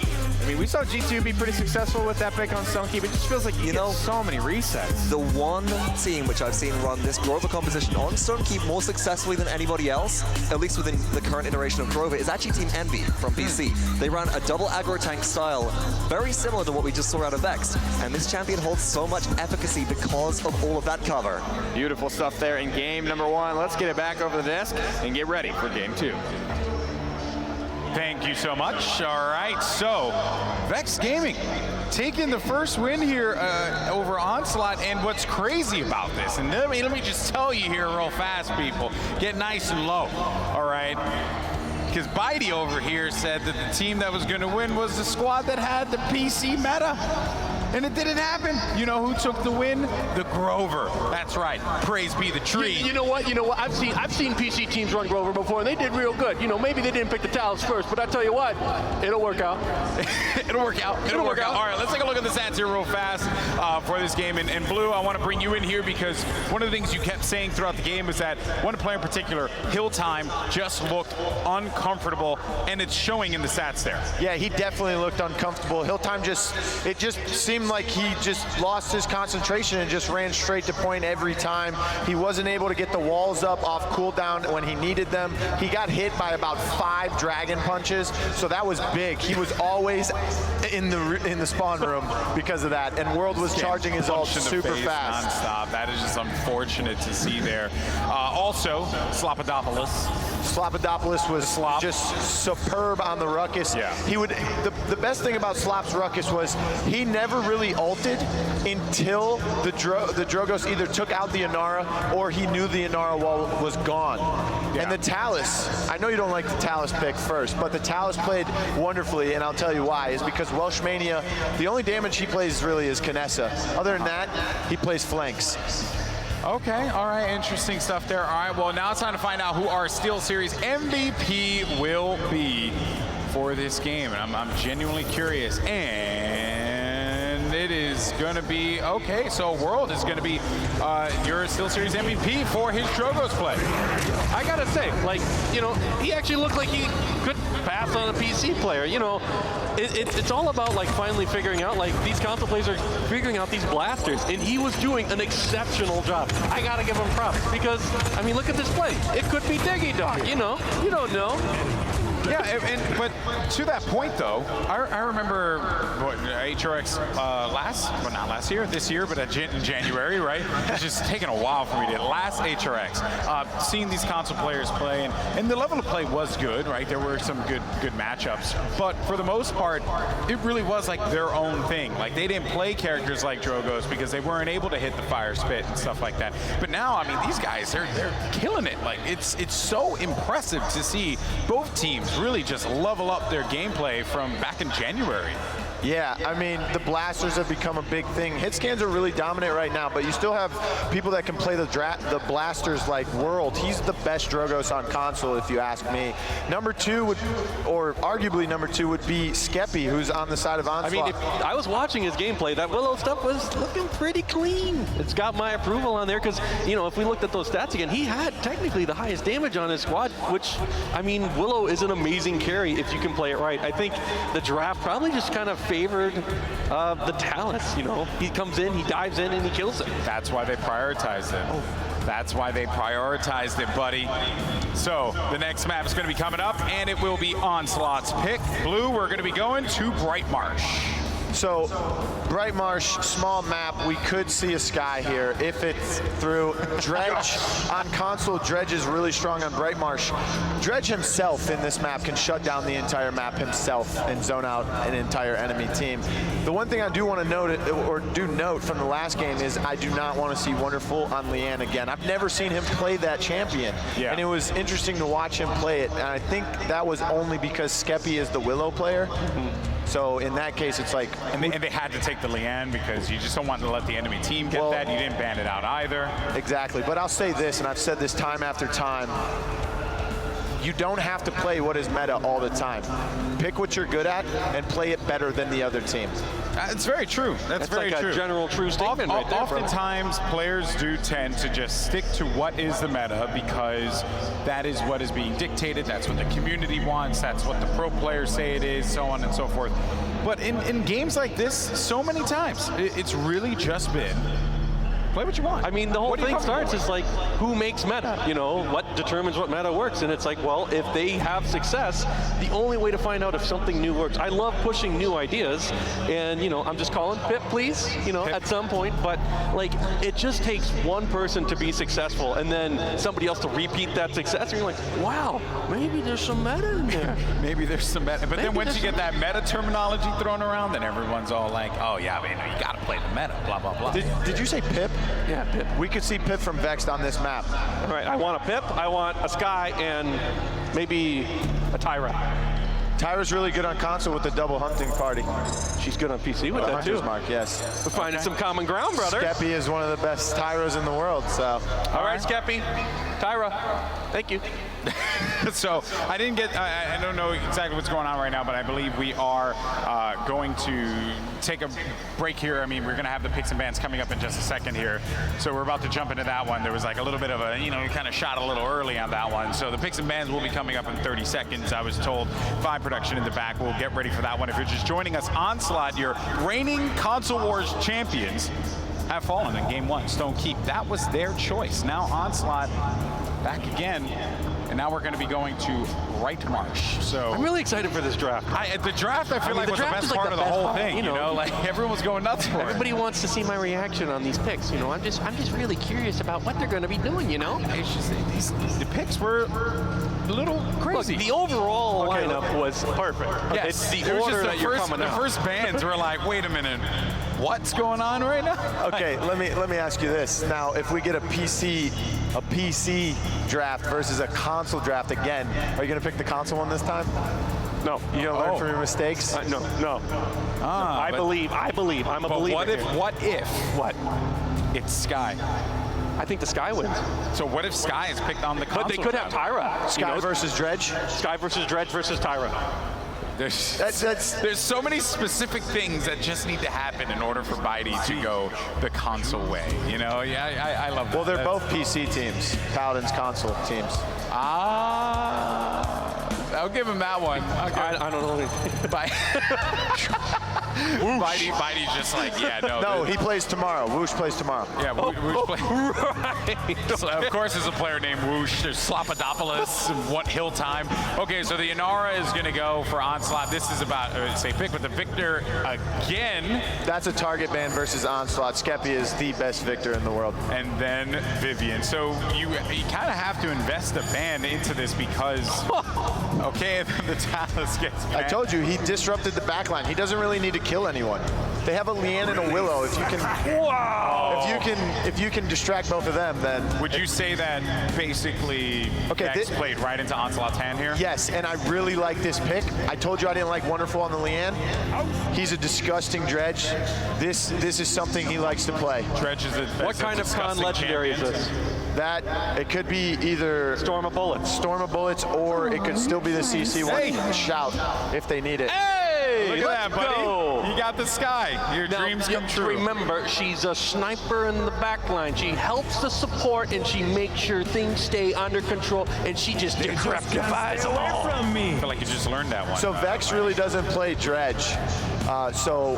I mean, we saw G2 be pretty successful with that pick on Stone Keep. It just feels like you know so many resets. The one team which I've seen run this Grover composition on Stone Keep more successfully than anybody else, at least within the current iteration of Grover, is actually Team Envy from PC. They ran a double aggro tank style, very similar to what we just saw out of Vex. And this champion holds so much efficacy because of all of that cover. Beautiful stuff there in game number 1. Let's get it back over the desk and get ready for game 2. Thank you so much. All right, so Vex Gaming taking the first win here over Onslaught. And what's crazy about this, and let me just tell you here real fast, people, get nice and low, all right? Because Bitey over here said that the team that was going to win was the squad that had the PC meta. And it didn't happen. You know who took the win? The Grover. That's right. Praise be the tree. You know what? I've seen PC teams run Grover before, and they did real good. You know, maybe they didn't pick the Talus first, but I tell you what, it'll work out. It'll work out. It'll work out. All right, let's take a look at the stats here real fast for this game. And Blue, I want to bring you in here because one of the things you kept saying throughout the game was that one player in particular, Hilltime, just looked uncomfortable, and it's showing in the stats there. Yeah, he definitely looked uncomfortable. Hilltime it just seemed like he just lost his concentration and just ran straight to point every time. He wasn't able to get the walls up off cooldown when he needed them. He got hit by about 5 dragon punches, so that was big. He was always in the spawn room because of that, and World was charging his ult super fast. Non-stop. That is just unfortunate to see there. Also, Slopadopoulos Slopodopoulos was just superb on the Ruckus. Yeah. He would. The best thing about Slop's Ruckus was he never really ulted until the Drogos either took out the Inara or he knew the Inara wall was gone. Yeah. And the Talus, I know you don't like the Talus pick first, but the Talus played wonderfully, and I'll tell you why, is because Welshmania, the only damage he plays really is Kinessa. Other than that, he plays flanks. Okay, all right, interesting stuff there. All right, well, now it's time to find out who our SteelSeries MVP will be for this game, and I'm genuinely curious. And it is going to be, okay, so World is going to be your SteelSeries MVP for his Drogos play. I gotta say, like, you know, he actually looked like he could pass on a PC player. You know, it's all about like finally figuring out, like, these console players are figuring out these blasters, and he was doing an exceptional job. I gotta give him props because, I mean, look at this play. It could be Diggy Dog, you know, you don't know. Yeah, but to that point, though, I remember what, HRX not last year, this year, but in January, right? It's just taken a while for me to last HRX. Seeing these console players play, and the level of play was good, right? There were some good matchups, but for the most part, it really was like their own thing. Like, they didn't play characters like Drogos because they weren't able to hit the fire spit and stuff like that. But now, I mean, these guys, they're killing it. Like, it's so impressive to see both teams really just level up their gameplay from back in January. Yeah, I mean, the blasters have become a big thing. Hit scans are really dominant right now, but you still have people that can play the blasters like World. He's the best Drogos on console, if you ask me. Number two would, or arguably number two, would be Skeppy, who's on the side of Onslaught. I mean, if I was watching his gameplay, that Willow stuff was looking pretty clean. It's got my approval on there because, you know, if we looked at those stats again, he had technically the highest damage on his squad, which, I mean, Willow is an amazing carry if you can play it right. I think the draft probably just kind of favored the Talus, you know. He comes in, he dives in, and he kills it. That's why they prioritized it. That's why they prioritized it, buddy. So the next map is going to be coming up, and it will be Onslaught's pick. Blue, we're going to be going to Bright Marsh. So, Bright Marsh, small map, we could see a sky here if it's through. Dredge on console, Dredge is really strong on Bright Marsh. Dredge himself in this map can shut down the entire map himself and zone out an entire enemy team. The one thing I do want to note, or do note from the last game, is I do not want to see Wonderful on Leanne again. I've never seen him play that champion. Yeah. And it was interesting to watch him play it, and I think that was only because Skeppy is the Willow player. So in that case, it's like... And they had to take the Leanne because you just don't want to let the enemy team get that. You didn't ban it out either. Exactly. But I'll say this, and I've said this time after time, you don't have to play what is meta all the time. Pick what you're good at and play it better than the other team. It's very true. That's very like true. a general true statement right there. Oftentimes, players do tend to just stick to what is the meta because that is what is being dictated. That's what the community wants. That's what the pro players say it is, so on and so forth. But in games like this, so many times, it's really just been play what you want. I mean, the whole thing starts is like, who makes meta? You know, what determines what meta works? And it's like, well, if they have success, the only way to find out if something new works. I love pushing new ideas, and, you know, I'm just calling Pip, please, you know, at some point. But, like, it just takes one person to be successful, and then somebody else to repeat that success, and you're like, wow, maybe there's some meta in there. Maybe there's some meta. But then once you get that meta terminology thrown around, then everyone's all like, oh, yeah, man, you got to play the meta, blah, blah, blah. Did you say Pip? Yeah, Pip. We could see Pip from Vexed on this map. All right, I want a Pip, I want a Sky, and maybe a Tyra. Tyra's really good on console with the double hunting party. She's good on PC with that too. Mark, yes. We're finding some common ground, brother. Skeppy is one of the best Tyras in the world, so. All right, Skeppy. Tyra, thank you. So I didn't get, I don't know exactly what's going on right now, but I believe we are going to take a break here. I mean, we're going to have the picks and bans coming up in just a second here. So we're about to jump into that one. There was like a little bit of a, you know, kind of shot a little early on that one. So the picks and bans will be coming up in 30 seconds. I was told Vibe Production in the back. We'll get ready for that one. If you're just joining us, Onslaught, your reigning Console Wars champions, have fallen in Game 1. Stone Keep. That was their choice. Now Onslaught back again. And now we're going to be going to Bright Marsh. So I'm really excited for this draft. The draft, I feel like, was the best part of the whole thing. You know, like everyone was going nuts for it. Everybody wants to see my reaction on these picks. You know, I'm just really curious about what they're going to be doing. You know, It's just, the picks were little Look, crazy. the overall lineup was perfect. Yes, It's the it was order just that you're coming the out. first bands were like, wait a minute, what's going on right now? Okay, let me ask you this. Now, if we get a PC draft versus a console draft again, are you going to pick the console one this time? No. You going to learn from your mistakes? No. I believe. I'm a But believer. what if What? it's Sky? I think the Sky wins. So what if Sky is picked on the console? But they could have draft? Tyra. Sky versus Dredge? Sky versus Dredge versus Tyra. There's so many specific things that just need to happen in order for Bitey to go the console way. You know, yeah, I love that. Well, they're both PC teams. Paladins console teams. I'll give him that one. I don't know. Bitey's just like, yeah, no. No, he plays tomorrow. Whoosh plays tomorrow. Yeah, Woosh plays. Right. So, of course, there's a player named Whoosh. There's Slopadopoulos and what Hill Time. Okay, so the Inara is going to go for Onslaught. This is about, say, pick with the Victor again. That's a target ban versus Onslaught. Skeppy is the best Victor in the world. And then Vivian. So you kind of have to invest a ban into this because, okay, the Talus gets I banned. told you, he disrupted the backline. He doesn't really need to kill anyone. They have a Leanne and a Willow. If you can distract both of them, then Would you say that basically Vex played right into Onslaught's hand here? yes, and I really like this pick. I told you I didn't like Wonderful on the Leanne. He's a disgusting Dredge. This is something he likes to play. Dredge is What kind of con legendary is this? That, it could be either Storm of Bullets. Storm of Bullets, or it could still be the CC one. Shout if they need it. Hey, Look at that, buddy. go. You got the Sky. Your dreams come true. Remember, she's a sniper in the back line. She helps the support and she makes sure things stay under control, and she just decrepitifies them all. I feel like you just learned that one. So Vex really doesn't play Dredge. So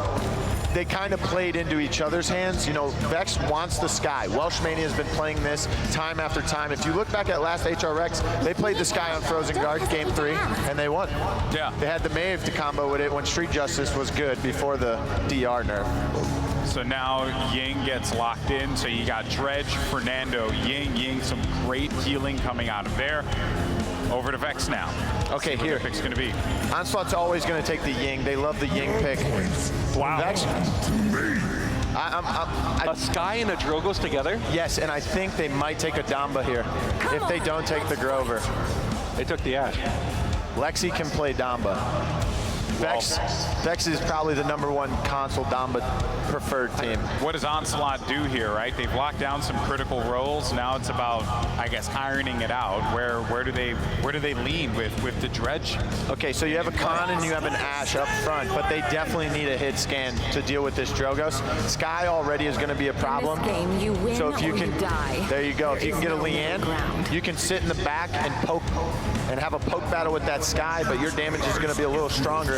they kind of played into each other's hands. You know, Vex wants the Sky. Welshmania has been playing this time after time. If you look back at last HRX, they played the Sky on Frozen Guard, game 3, and they won. Yeah. They had the Maeve to combo with it when Street Justice was good before the DR nerf. So now Ying gets locked in. So you got Dredge, Fernando, Ying, some great healing coming out of there. Over to Vex now. Okay, See what here. their pick's going to be. Onslaught's always going to take the Ying. They love the Ying pick. Wow. Vex, A Sky and a Drogos together? yes, and I think they might take a Damba here if they don't take the Grover. They took the Ash. Lexi can play Damba. Vex is probably the #1 console Damba preferred team. What does Onslaught do here, right? They've locked down some critical roles. Now it's about, I guess, ironing it out. Where do they lean with the Dredge? Okay, so you have a Khan and you have an Ashe up front, but they definitely need a hit scan to deal with this Drogos. Sky already is going to be a problem. In this game, you win So if you or can, you die. there you go. If you can get a There is no Leanne, middle ground. you can sit in the back and poke and have a poke battle with that Sky, but your damage is going to be a little stronger.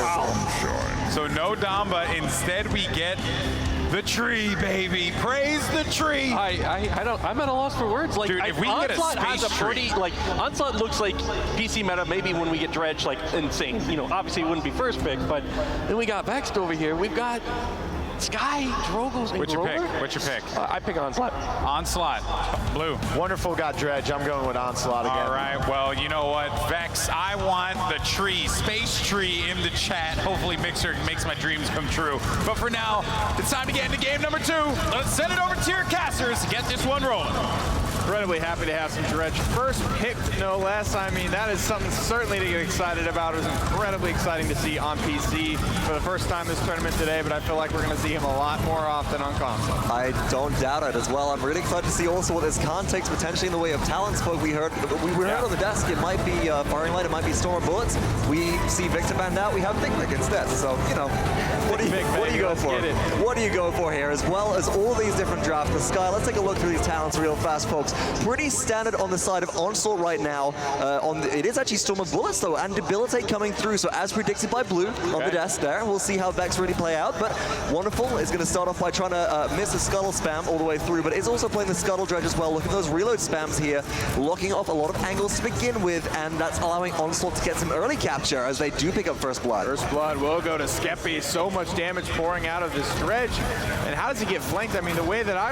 So no Damba. Instead, we get the tree, baby. Praise the tree. I'm at a loss for words. Like, Dude, if we can get a Onslaught has a space pretty, tree. like, Onslaught looks like PC meta, maybe when we get Dredge, like, insane. You know, obviously it wouldn't be first pick, but then we got Vexed over here. We've got Sky, Drogos, and What's your Grover. pick? What's your pick? I pick Onslaught. Onslaught. Blue. Wonderful got Dredge. I'm going with Onslaught again. All right, well, you know what, Vex, I want the tree, space tree in the chat. Hopefully Mixer makes my dreams come true. But for now, it's time to get into game number 2. Let's send it over to your casters to get this one rolling. Incredibly happy to have some Dredge. First picked, no less. I mean, that is something certainly to get excited about. It was incredibly exciting to see on PC for the first time this tournament today, but I feel like we're going to see him a lot more often on console. I don't doubt it as well. I'm really excited to see also what this Khan takes potentially in the way of talent smoke. We heard on the desk it might be Firing Light, it might be Storm of Bullets. We see Victor banned out, we have Big Vic instead. So, you know, what do you go for? What do you go for here? As well as all these different drafts. The Sky, let's take a look through these talents real fast, folks. Pretty standard on the side of Onslaught right now. It is actually Storm of Bullets though, and Debilitate coming through. So as predicted by Blue on the desk there, we'll see how Vex really play out. But Wonderful is going to start off by trying to miss the Scuttle spam all the way through, but is also playing the Scuttle Dredge as well. Look at those reload spams here, locking off a lot of angles to begin with, and that's allowing Onslaught to get some early capture as they do pick up First Blood. First Blood will go to Skeppy. So much damage pouring out of this Dredge. And how does he get flanked? I mean, the way that I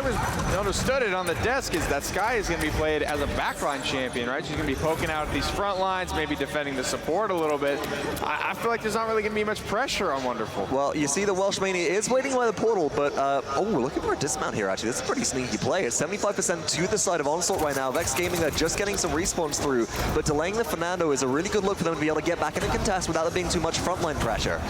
understood it on the desk is that Sky is going to be played as a backline champion, right? She's going to be poking out at these front lines, maybe defending the support a little bit. I feel like there's not really going to be much pressure on Wonderful. Well, you see the Welsh Mania is waiting by the portal, but oh, we're looking for a dismount here, actually. This is a pretty sneaky play. It's 75% to the side of Onslaught right now. Vexed Gaming are just getting some respawns through, but delaying the Fernando is a really good look for them to be able to get back in a contest without there being too much frontline pressure.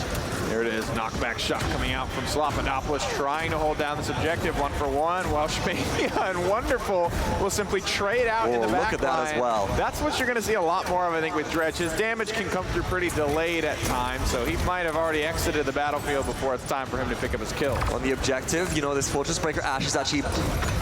There it is, knockback shot coming out from Slopanopoulos, trying to hold down this objective. 1-for-1, Welsh Mania and Wonderful will simply trade out in the back look at that as well. That's what you're going to see a lot more of, I think, with Dredge. His damage can come through pretty delayed at times, so he might have already exited the battlefield before it's time for him to pick up his kill. On the objective, you know, this Fortress Breaker Ash is actually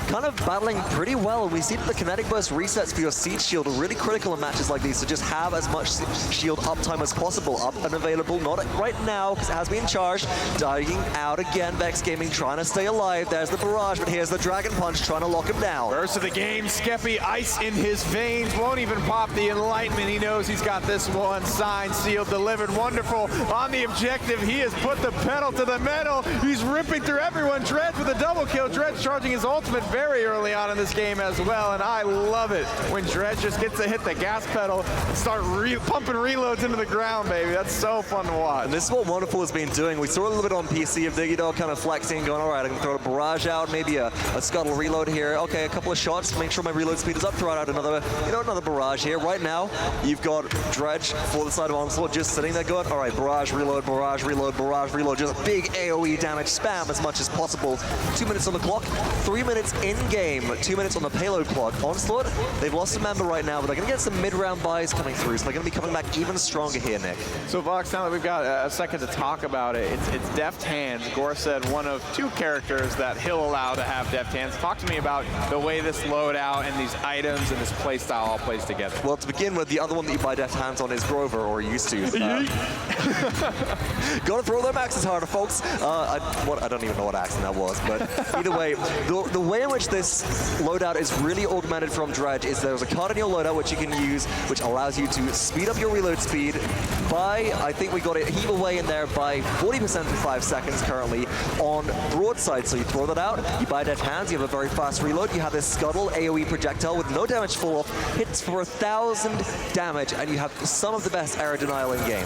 kind of battling pretty well. We see that the kinetic burst resets for your Siege Shield are really critical in matches like these, so just have as much shield uptime as possible. Up and available, not right now, because it has been charged. Dying out again, Vexed Gaming trying to stay alive. There's the barrage, but here's the Dragon Punch trying to lock him down. First of the game, Skeppy, ice in his veins, won't even pop the Enlightenment. He knows he's got this one, signed, sealed, delivered. Wonderful on the objective. He has put the pedal to the metal. He's ripping through everyone. Dredge with a double kill. Dredge charging his ultimate very early on in this game as well, and I love it when Dredge just gets to hit the gas pedal and start pumping reloads into the ground, baby. That's so fun to watch. And this is what Wonderful has been doing. We saw a little bit on PC of Diggy Dog kind of flexing, going, all right, I can throw a barrage out, maybe a scuttle reload here. Okay, a couple of shots, make sure my reload speed is up, throw out another, another barrage here. Right now, you've got Dredge for the side of Onslaught just sitting there going, all right, barrage, reload, barrage, reload, barrage, reload, just big AoE damage, spam as much as possible. 2 minutes on the clock, 3 minutes in game, 2 minutes on the payload clock. Onslaught, they've lost a member right now, but they're going to get some mid-round buys coming through, so they're going to be coming back even stronger here, Nick. So Vox, now that we've got a second to talk about it, it's Deft Hands. Gore said one of 2 characters that he'll allow to have Deft Hands. Talk to me about the way this loadout and these items and this playstyle all plays together. Well, to begin with, the other one that you buy Deft Hands on is Grover, or used to. Gotta throw their axes harder, folks. I don't even know what accent that was, but either way, the way in which this loadout is really augmented from Dredge is there's a card in your loadout which you can use, which allows you to speed up your reload speed by, I think we got it heave away in there by 40% in 5 seconds currently on broadside. So you throw that out, you buy Deft Hands, you have a very fast reload, you have this scuttle AoE projectile with no damage fall off, hits for 1,000 damage, and you have some of the best error denial in game.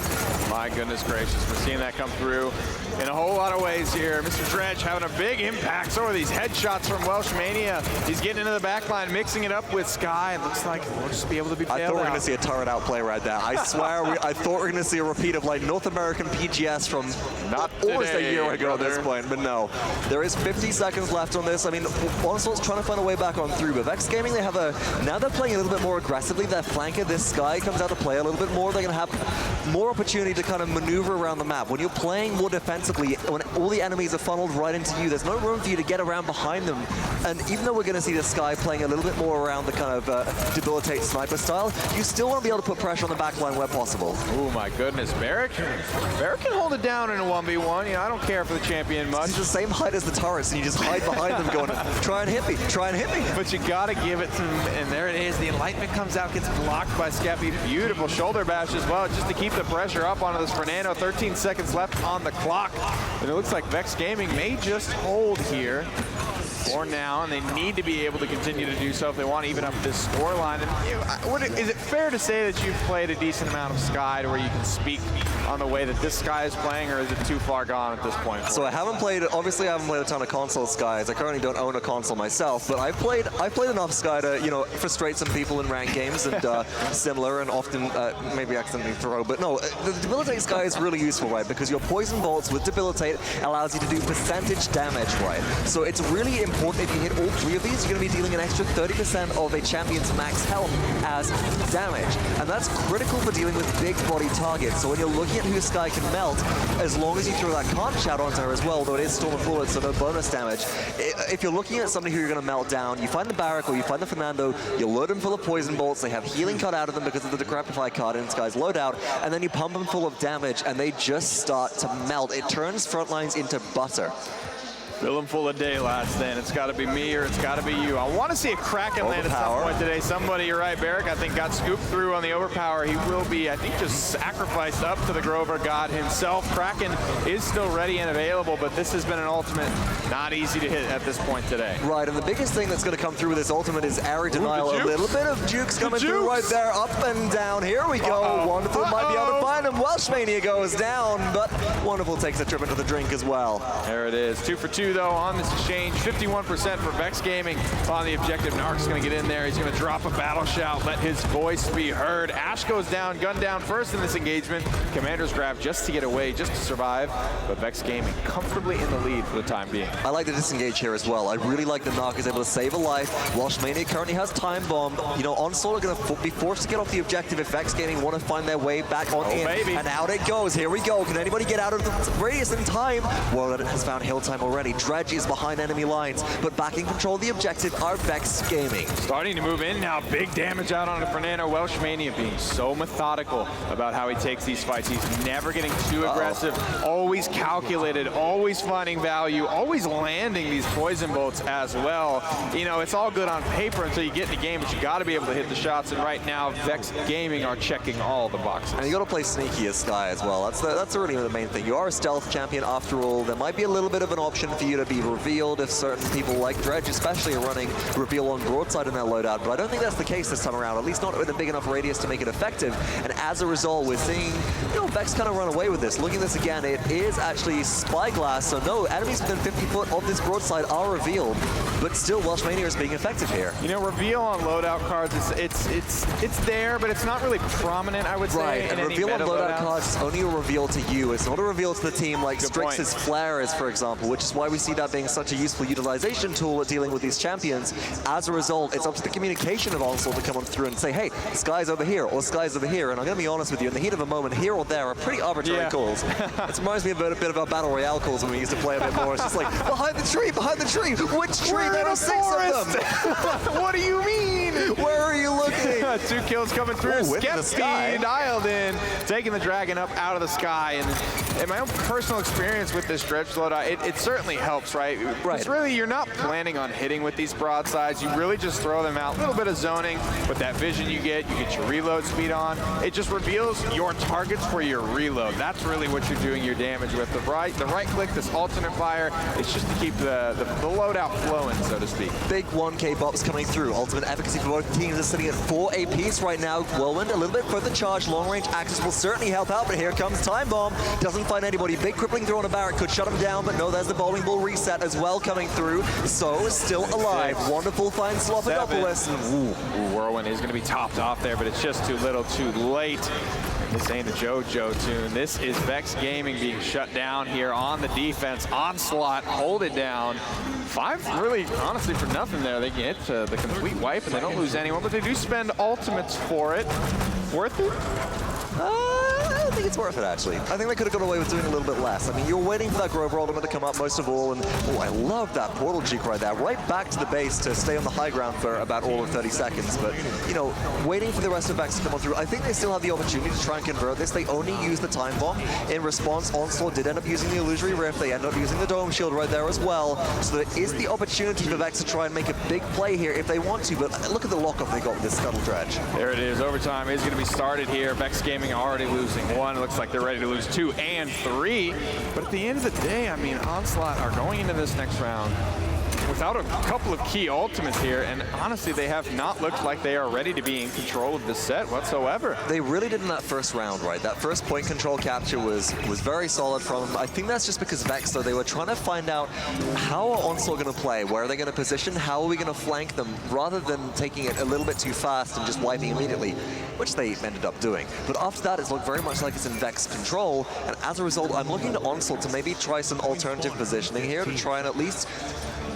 My goodness gracious, we're seeing that come through in a whole lot of ways here. Mr. Dredge having a big impact. So are these headshots from Welsh Mania. He's getting into the back line, mixing it up with Sky. It looks like we'll just be able to be bailed out. I thought we were going to see a turret outplay right there. I swear, I thought we were going to see a repeat of like North American PGS from almost a year ago at this point, but no. There is 50 seconds left on this. I mean, Onslaught's trying to find a way back on through, but Vexed Gaming, they have now they're playing a little bit more aggressively. Their flanker, this Sky, comes out to play a little bit more. They're going to have more opportunity to kind of maneuver around the map. When you're playing more defensively, when all the enemies are funneled right into you, there's no room for you to get around behind them. And even though we're going to see the Sky playing a little bit more around the kind of debilitate sniper style, you still want to be able to put pressure on the back line where possible. Oh my goodness, Barrack can hold it down in a 1v1. You know, I don't care for the champion much. He's the same height as the turrets, and you just hide behind them going, try and hit me, try and hit me. But you gotta give it to him, and there it is. The Enlightenment comes out, gets blocked by Skeppy. Beautiful shoulder bash as well, just to keep the pressure up onto this Fernando. 13 seconds left on the clock. And it looks like Vexed Gaming may just hold here for now, and they need to be able to continue to do so if they want to even up this scoreline. And is it fair to say that you've played a decent amount of Sky to where you can speak on the way that this Sky is playing, or is it too far gone at this point? So I haven't played, obviously I haven't played a ton of console Skies. I currently don't own a console myself, but I've played enough Sky to, you know, frustrate some people in ranked games and similar, and often maybe accidentally throw. But no, the Debilitate Sky is really useful, right? Because your Poison Bolts with Debilitate allows you to do percentage damage, right? So it's really important if you hit all 3 of these, you're going to be dealing an extra 30% of a champion's max health as damage. And that's critical for dealing with big body targets. So when you're looking at who Sky can melt, as long as you throw that conch out onto her as well, though it is Storm of Bullets, so no bonus damage. If you're looking at somebody who you're going to melt down, you find the Barrack or you find the Fernando, you load them full of Poison Bolts, they have healing cut out of them because of the Decrepify card in Sky's loadout, and then you pump them full of damage, and they just start to melt. It turns front lines into butter. Fill them full of daylights then. It's got to be me or it's got to be you. I want to see a Kraken land at some point today. Somebody, you're right, Barrick, I think got scooped through on the overpower. He will be, I think, just sacrificed up to the Grover God himself. Kraken is still ready and available, but this has been an ultimate not easy to hit at this point today. Right, and the biggest thing that's going to come through with this ultimate is area denial. A little bit of jukes coming through right there, up and down. Here we go. Wonderful might be able to find him. Welshmania goes down, but Wonderful takes a trip into the drink as well. There it is. 2 for 2 though on this exchange. 51% for Vexed Gaming on the objective. Narc's going to get in there. He's going to drop a battle shout, let his voice be heard. Ash goes down, gun down first in this engagement. Commander's grab just to get away, just to survive. But Vexed Gaming comfortably in the lead for the time being. I like the disengage here as well. I really like that Narc is able to save a life. Welshmania currently has time bomb. You know, Onslaught are going to be forced to get off the objective if Vexed Gaming want to find their way back on in. Baby. And out it goes. Here we go. Can anybody get out of the radius in time? Well, it has found hill time already. Dredge is behind enemy lines, but back in control of the objective are Vexed Gaming. Starting to move in now. Big damage out on Fernando. Welshmania being so methodical about how he takes these fights. He's never getting too aggressive, always calculated, always finding value, always landing these poison bolts as well. You know, it's all good on paper until you get in the game, but you got to be able to hit the shots. And right now, Vexed Gaming are checking all the boxes. And you got to play sneaky as Sky as well. That's really the main thing. You are a stealth champion after all. There might be a little bit of an option for you to be revealed if certain people like Dredge especially are running reveal on broadside in their loadout, but I don't think that's the case this time around, at least not with a big enough radius to make it effective. And as a result, we're seeing, you know, Vex kind of run away with this. Looking at this again, it is actually Spyglass, so no, enemies within 50 foot of this broadside are revealed, but still Welshmania is being effective here. You know, reveal on loadout cards, it's there, but it's not really prominent, I would say. Right, and reveal on loadout cards is only a reveal to you. It's not a reveal to the team like Strix's Flare is, for example, which is why we see that being such a useful utilization tool at dealing with these champions. As a result, it's up to the communication of Onslaught to come on through and say, hey, Sky's over here, or Sky's over here. And I'm going to be honest with you, in the heat of a moment, here or there are pretty arbitrary calls. It reminds me a bit of our Battle Royale calls when we used to play a bit more. It's just like, behind the tree, which tree? There are 6 of them. What do you mean? Where are you looking? 2 kills coming through. Skepti dialed in, taking the dragon up out of the sky. And in my own personal experience with this Dredge loadout, it certainly helps, right? It's really, you're not planning on hitting with these broadsides. You really just throw them out. A little bit of zoning, but that vision you get your reload speed on. It just reveals your targets for your reload. That's really what you're doing your damage with. The right click, this alternate fire, it's just to keep the loadout flowing, so to speak. Big 1K bops coming through. Ultimate efficacy for both teams is sitting at 4 apiece right now. Whirlwind a little bit further charge. Long range axis will certainly help out, but here comes Time Bomb. Doesn't find anybody. Big crippling throw on a Barrett could shut him down, but no, there's the bowling ball reset as well coming through. So still alive. Wonderful find Slopodopolis. Ooh, Whirlwind is going to be topped off there, but it's just too little too late. This ain't a JoJo tune. This is Vexed Gaming being shut down here on the defense. Onslaught, hold it down. 5 really, honestly, for nothing there. They get the complete wipe and they don't lose anyone, but they do spend ultimates for it. Worth it? I don't think it's worth it, actually. I think they could have got away with doing a little bit less. I mean, you're waiting for that Grover ultimate to come up most of all, and oh, I love that portal juke right there. Right back to the base to stay on the high ground for about all of 30 seconds. But, you know, waiting for the rest of Vex to come on through, I think they still have the opportunity to try and convert this. They only use the time bomb. In response, Onslaught did end up using the Illusory Rift. They end up using the Dome Shield right there as well. So there is the opportunity for Vex to try and make a big play here if they want to. But look at the lockup they got with this Scuttle Dredge. There it is. Overtime is going to be started here. Vex Gaming already losing 1. It looks like they're ready to lose 2 and 3. But at the end of the day, I mean, Onslaught are going into this next round without a couple of key ultimates here, and honestly, they have not looked like they are ready to be in control of this set whatsoever. They really did in that first round, right? That first point control capture was very solid from them. I think that's just because Vex, though, they were trying to find out how are Onslaught going to play, where are they going to position, how are we going to flank them, rather than taking it a little bit too fast and just wiping immediately, which they ended up doing. But after that, it's looked very much like it's in Vex control, and as a result, I'm looking to Onslaught to maybe try some alternative positioning here to try and at least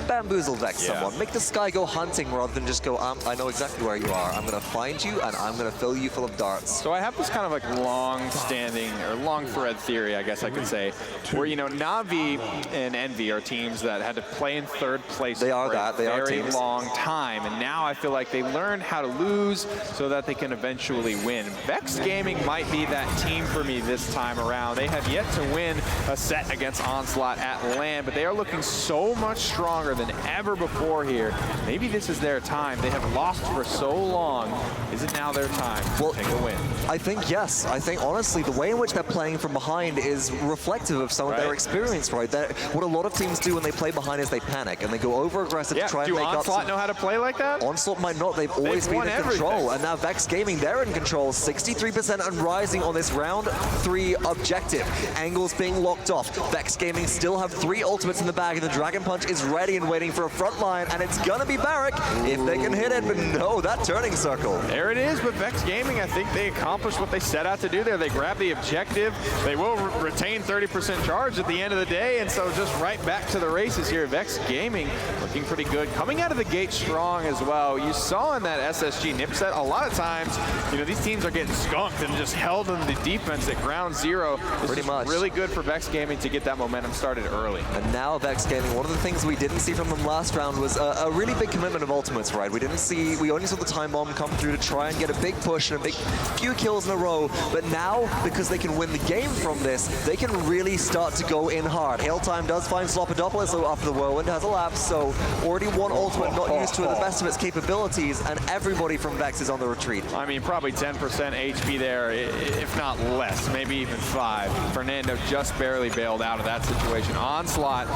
bamboozle Vex someone. Make the Sky go hunting rather than just go, I know exactly where you are. I'm going to find you, and I'm going to fill you full of darts. So I have this kind of like long-standing, or long thread theory, I guess I could say, where, you know, Na'Vi and Envy are teams that had to play in third place They are for that. They a are very teams. long time, and now I feel like they learned how to lose so that they can eventually win. Vexed Gaming might be that team for me this time around. They have yet to win a set against Onslaught at LAN, but they are looking so much stronger than ever before here. Maybe this is their time. They have lost for so long. Is it now their time to take a win? I think yes. I think honestly, the way in which they're playing from behind is reflective of some of their experience, right? What a lot of teams do when they play behind is they panic and they go over aggressive to try and make up. Do Onslaught know how to play like that? Onslaught might not. They've always been in control, and now Vexed Gaming, they're in control. 63% and rising on this round 3 objective. Angles being locked off. Vexed Gaming still have 3 ultimates in the bag, and the Dragon Punch is ready and waiting for a front line, and it's gonna be Barrack if they can hit it, but no, that turning circle. There it is with Vexed Gaming. I think they accomplished what they set out to do there. They grabbed the objective. They will retain 30% charge at the end of the day, and so just right back to the races here. Vexed Gaming looking pretty good. Coming out of the gate strong as well. You saw in that SSG nip set, a lot of times, you know, these teams are getting skunked and just held in the defense at ground zero. This is really good for Vexed Gaming to get that momentum started early. And now Vexed Gaming, one of the things we didn't see from them last round was a really big commitment of ultimates, right? We only saw the time bomb come through to try and get a big push and a big few kills in a row, but now, because they can win the game from this, they can really start to go in hard. Hailtime does find Slopodopolis, so after the Whirlwind has elapsed, so already one ultimate not used to the best of its capabilities, and everybody from Vex is on the retreat. I mean, probably 10% HP there, if not less, maybe even 5. Fernando just barely bailed out of that situation. Onslaught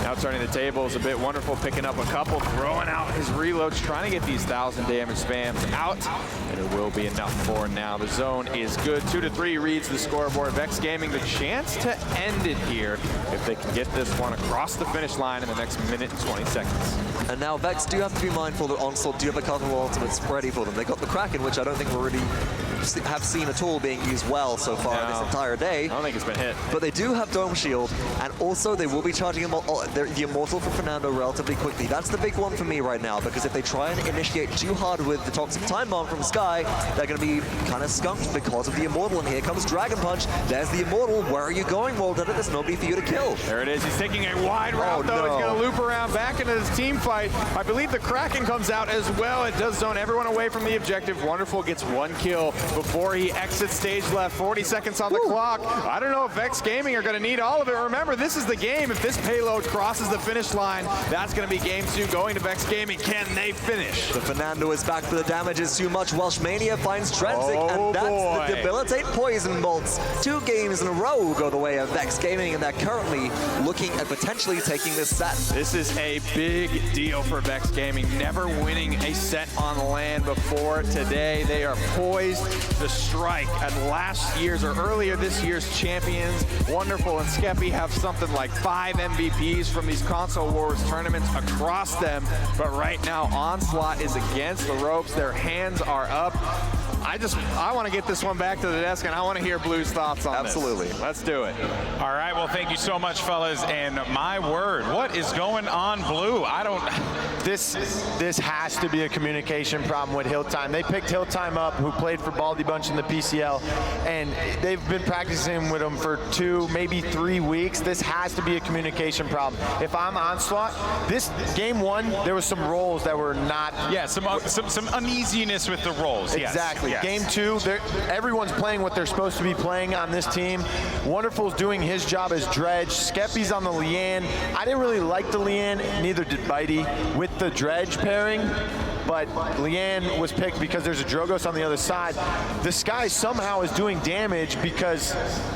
now turning the tables a bit. Wonderful, picking up a couple, throwing out his reloads, trying to get these 1,000 damage spams out, and it will be enough for now. The zone is good. 2-3 reads the scoreboard. Vexed Gaming the chance to end it here if they can get this one across the finish line in the next minute and 20 seconds. And now Vex do have to be mindful that Onslaught do have a couple of ultimates ready for them. They got the Kraken, which I don't think we really have seen at all being used well so far this entire day. I don't think it's been hit. But they do have Dome Shield, and also they will be charging the Immortal for Fernando relatively quickly. That's the big one for me right now, because if they try and initiate too hard with the Toxic Time Bomb from Sky, they're going to be kind of skunked because of the Immortal. And here comes Dragon Punch. There's the Immortal. Where are you going, World Edit? There's nobody for you to kill. There it is. He's taking a wide route, though. No. He's going to loop around back into his team fight. I believe the Kraken comes out as well. It does zone everyone away from the objective. Wonderful gets 1 kill before he exits stage left. 40 seconds on the clock. I don't know if Vexed Gaming are going to need all of it. Remember, this is the game. If this payload crosses the finish line, that's going to be game 2 going to Vexed Gaming. Can they finish? The Fernando is back, but the damage is too much. Welsh Mania finds Transic, and that's the Debilitate Poison Bolts. 2 games in a row go the way of Vexed Gaming, and they're currently looking at potentially taking this set. This is a big deal for Vexed Gaming. Never winning a set on LAN before today. They are poised to strike at last year's or earlier this year's champions. Wonderful and Skeppy have something like 5 MVPs from these console wars tournaments across them. But right now, Onslaught is against the ropes. Their hands are up. I want to get this one back to the desk, and I want to hear Blue's thoughts on this. Absolutely. Let's do it. All right, well, thank you so much, fellas. And my word, what is going on, Blue? This has to be a communication problem with Hilltime. They picked Hilltime up, who played for Baldy Bunch in the PCL, and they've been practicing with him for 2, maybe 3 weeks. This has to be a communication problem. If I'm Onslaught, this game 1, there was some roles that were not. Yeah, some uneasiness with the roles. Exactly. Yes. Game 2, everyone's playing what they're supposed to be playing on this team. Wonderful's doing his job as Dredge. Skeppy's on the Lian. I didn't really like the Lian, neither did Bitey, with the Dredge pairing. But Lian was picked because there's a Drogos on the other side. The Sky somehow is doing damage because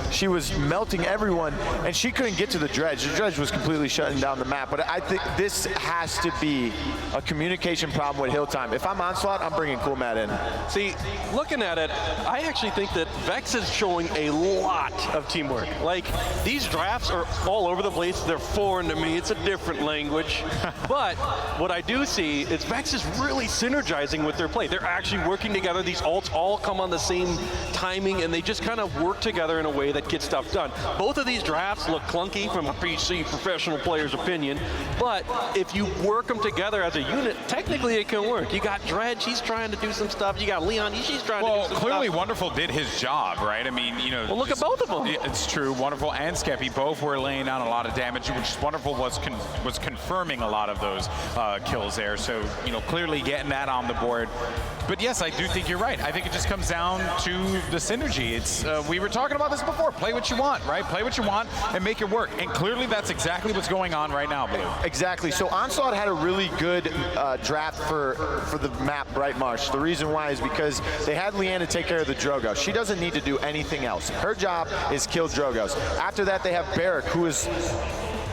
she was melting everyone, and she couldn't get to the Dredge. The Dredge was completely shutting down the map. But I think this has to be a communication problem with Hilltime. If I'm Onslaught, I'm bringing Cool Matt in. See, looking at it, I actually think that Vex is showing a lot of teamwork. Like, these drafts are all over the place. They're foreign to me. It's a different language. But what I do see is Vex is really really synergizing with their play. They're actually working together. These ults all come on the same timing, and they just kind of work together in a way that gets stuff done. Both of these drafts look clunky from a PC professional player's opinion, but if you work them together as a unit, technically it can work. You got Dredge, he's trying to do some stuff. You got Leon, she's trying to do some stuff. Well, clearly Wonderful did his job, right? I mean, you know. Well, look at both of them. It's true. Wonderful and Skeppy both were laying down a lot of damage, which Wonderful was confirming a lot of those kills there. So, you know, clearly getting that on the board. But yes, I do think you're right. I think it just comes down to the synergy. It's we were talking about this before. Play what you want, right? Play what you want and make it work. And clearly that's exactly what's going on right now, Blue. Exactly. So Onslaught had a really good draft for the map Bright Marsh. The reason why is because they had Leanna take care of the Drogo. She doesn't need to do anything else. Her job is kill Drogos. After that, they have Barrack, who is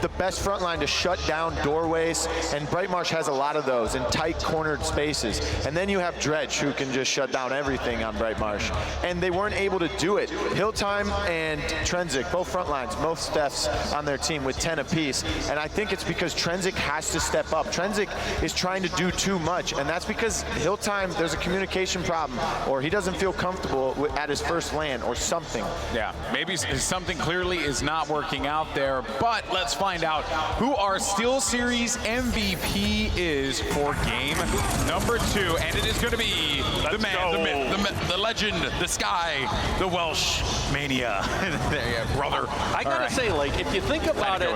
the best front line to shut down doorways, and Bright Marsh has a lot of those in tight cornered spaces. And then you have Dredge, who can just shut down everything on Bright Marsh. And they weren't able to do it. Hilltime and Trenzik, both front lines, most deaths on their team with 10 apiece. And I think it's because Trenzik has to step up. Trenzik is trying to do too much, and that's because Hilltime, there's a communication problem, or he doesn't feel comfortable at his first land or something. Yeah, maybe something clearly is not working out there, but let's find out who our SteelSeries MVP is for game number 2, and it is going to be the man, the myth, the legend, the Sky, the Welsh Mania. Brother. I gotta say, like, if you think about it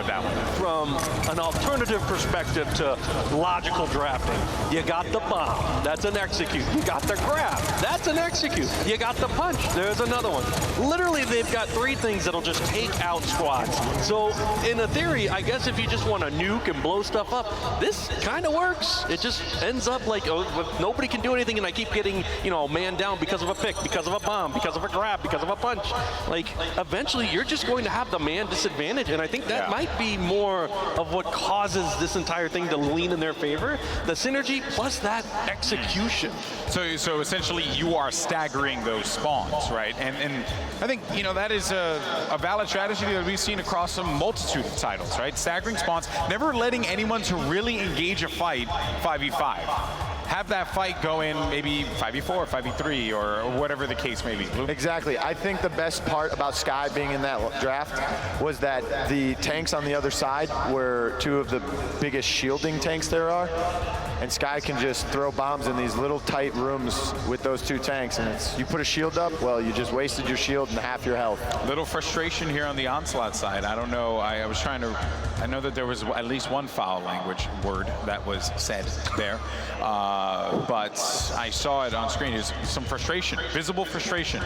from an alternative perspective to logical drafting, you got the bomb, that's an execute. You got the grab, that's an execute. You got the punch, there's another one. Literally, they've got 3 things that'll just take out squads. So, in a theory, I guess if you just want to nuke and blow stuff up, this kind of works. It just ends up like, oh, nobody can do anything, and I keep getting, you know, man down because of a pick, because of a bomb, because of a grab, because of a punch. Like, eventually, you're just going to have the man disadvantage, and I think that might be more of what causes this entire thing to lean in their favor. The synergy plus that execution. So essentially, you are staggering those spawns, right? And I think, you know, that is a valid strategy that we've seen across a multitude of titles, right? Staggering spawns, never letting anyone to really engage a fight 5v5. Have that fight go in maybe 5v4, 5v3, or whatever the case may be. Blue? Exactly. I think the best part about Sky being in that draft was that the tanks on the other side were 2 of the biggest shielding tanks there are. And Sky can just throw bombs in these little tight rooms with those 2 tanks, and it's, you put a shield up, well, you just wasted your shield and half your health. Little frustration here on the Onslaught side. I don't know. I was trying to. I know that there was at least one foul language word that was said there, but I saw it on screen. There's some frustration, visible frustration.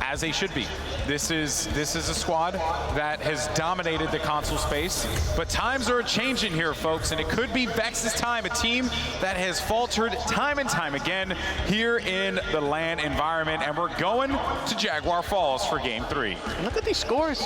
As they should be. This is a squad that has dominated the console space, but times are changing here, folks, and it could be Vexed's time, a team that has faltered time and time again here in the LAN environment, and we're going to Jaguar Falls for game 3. Look at these scores.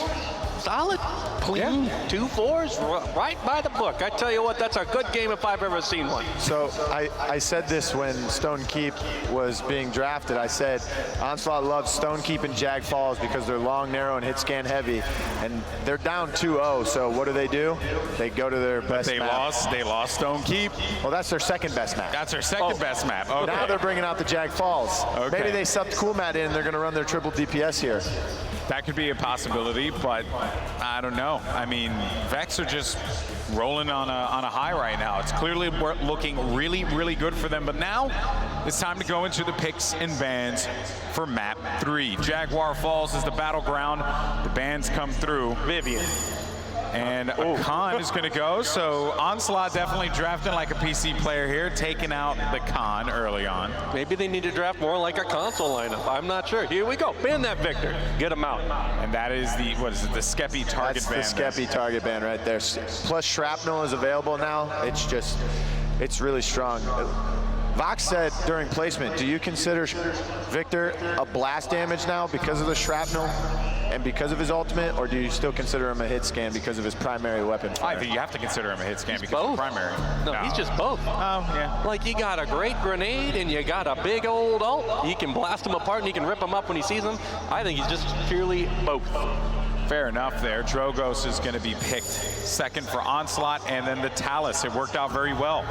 Solid, clean, 2 4s, right by the book. I tell you what, that's a good game if I've ever seen one. So I said this when Stone Keep was being drafted. I said Onslaught loves Stone Keep and Jag Falls because they're long, narrow, and hit scan heavy, and they're down 2-0. So what do? They go to their best map. They lost Stone Keep. Well, that's their second best map. That's their second best map. Okay. Now they're bringing out the Jag Falls. Okay. Maybe they subbed Cool Mat in and they're going to run their triple DPS here. That could be a possibility, but I don't know. I mean, Vex are just rolling on a high right now. It's clearly looking really, really good for them. But now it's time to go into the picks and bans for map 3. Jaguar Falls is the battleground. The bans come through. Vivian. And a Khan is going to go. So Onslaught definitely drafting like a PC player here, taking out the Khan early on. Maybe they need to draft more like a console lineup. I'm not sure. Here we go. Ban that Victor. Get him out. And that is the, what is it, the Skeppy target ban. That's the Skeppy target ban right there. Plus Shrapnel is available now. It's really strong. Vox said during placement, do you consider Victor a blast damage now because of the shrapnel and because of his ultimate, or do you still consider him a hit scan because of his primary weapon fire? I think you have to consider him a hit scan because of the primary. No, he's just both. Oh, yeah. Like, you got a great grenade and you got a big old ult. He can blast them apart and he can rip them up when he sees them. I think he's just purely both. Fair enough there. Drogos is going to be picked second for Onslaught, and then the Talus. It worked out very well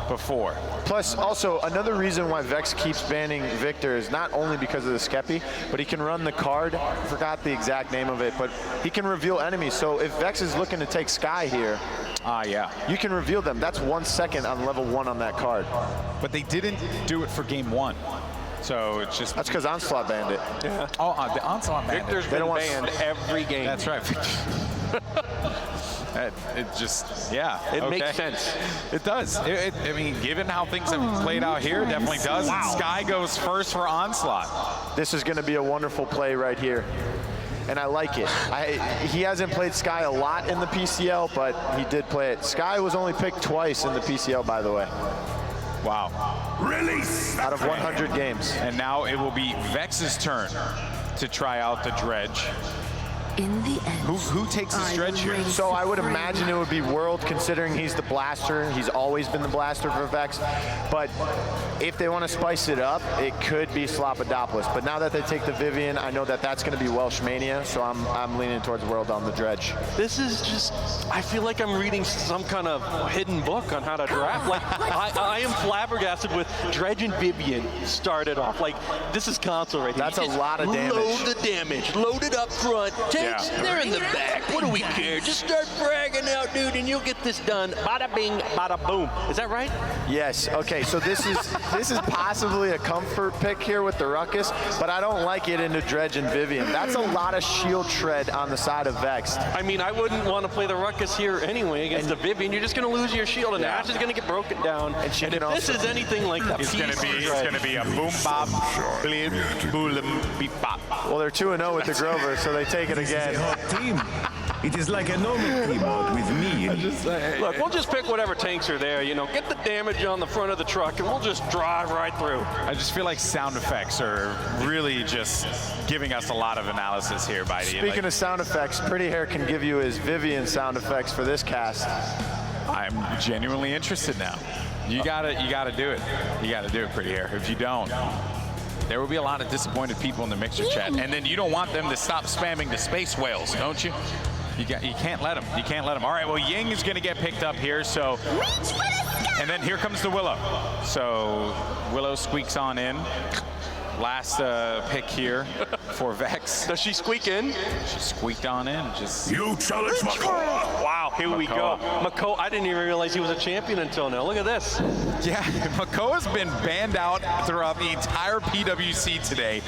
before. Plus, also, another reason why Vex keeps banning Victor is not only because of the Skeppy, but he can run the card. I forgot the exact name of it, but he can reveal enemies. So if Vex is looking to take Sky here, yeah, you can reveal them. That's 1 second on level 1 on that card. But they didn't do it for game 1. So it's just... That's because Onslaught banned it. Yeah. Oh, the Onslaught banned Victor's it. been banned every game. That's right. It just, yeah. It makes sense. It does. I mean, given how things have played out here, it definitely does. Wow. Sky goes first for Onslaught. This is going to be a wonderful play right here. And I like it. He hasn't played Sky a lot in the PCL, but he did play it. Sky was only picked twice in the PCL, by the way. Wow. Release! Out of 100 games. And now it will be Vex's turn to try out the dredge. In the end, who takes this dredge here? So I would imagine it would be World, considering he's the blaster. He's always been the blaster for Vex. But if they want to spice it up, it could be Slopodopolis. But now that they take the Vivian, I know that that's going to be Welsh Mania, so I'm leaning towards World on the dredge. This is just, I feel like I'm reading some kind of hidden book on how to draft. Like, I am flabbergasted with Dredge and Vivian started off. Like, this is console right there. That's a lot of damage. Load the damage. Load it up front. Tanks, they're in the back. What do we care? Just start bragging out, dude, and you'll get this done. Bada bing, bada boom. Is that right? Yes. Okay. So this is possibly a comfort pick here with the Ruckus, but I don't like it into Dredge and Vivian. That's a lot of shield tread on the side of Vexed. I mean, I wouldn't want to play the Ruckus here anyway against the Vivian. You're just going to lose your shield, and Ash is going to get broken down. And if this is anything like the It's going to be a boom bop, bleep, boom, beep bop. Well, they're 2-0 with the Grover, so they take it again. Team. It is like a normal team out with me. Look, we'll just pick whatever tanks are there, you know, get the damage on the front of the truck, and we'll just drive right through. I just feel like sound effects are really just giving us a lot of analysis here, Bitey. Speaking of sound effects, Pretty Hair can give you his Vivian sound effects for this cast. I'm genuinely interested now. You gotta do it. You gotta do it, Pretty Hair. If you don't, there will be a lot of disappointed people in the mixer chat, and then you don't want them to stop spamming the space whales, don't you? You can't let them. You can't let them. All right, well, Ying is going to get picked up here, so... And then here comes the Willow. So Willow squeaks on in. Last pick here for Vex. Does she squeak in? She squeaked on in. Just You challenge Mako. Wow, here we go. Mako, I didn't even realize he was a champion until now. Look at this. Yeah, Mako has been banned out throughout the entire PWC today.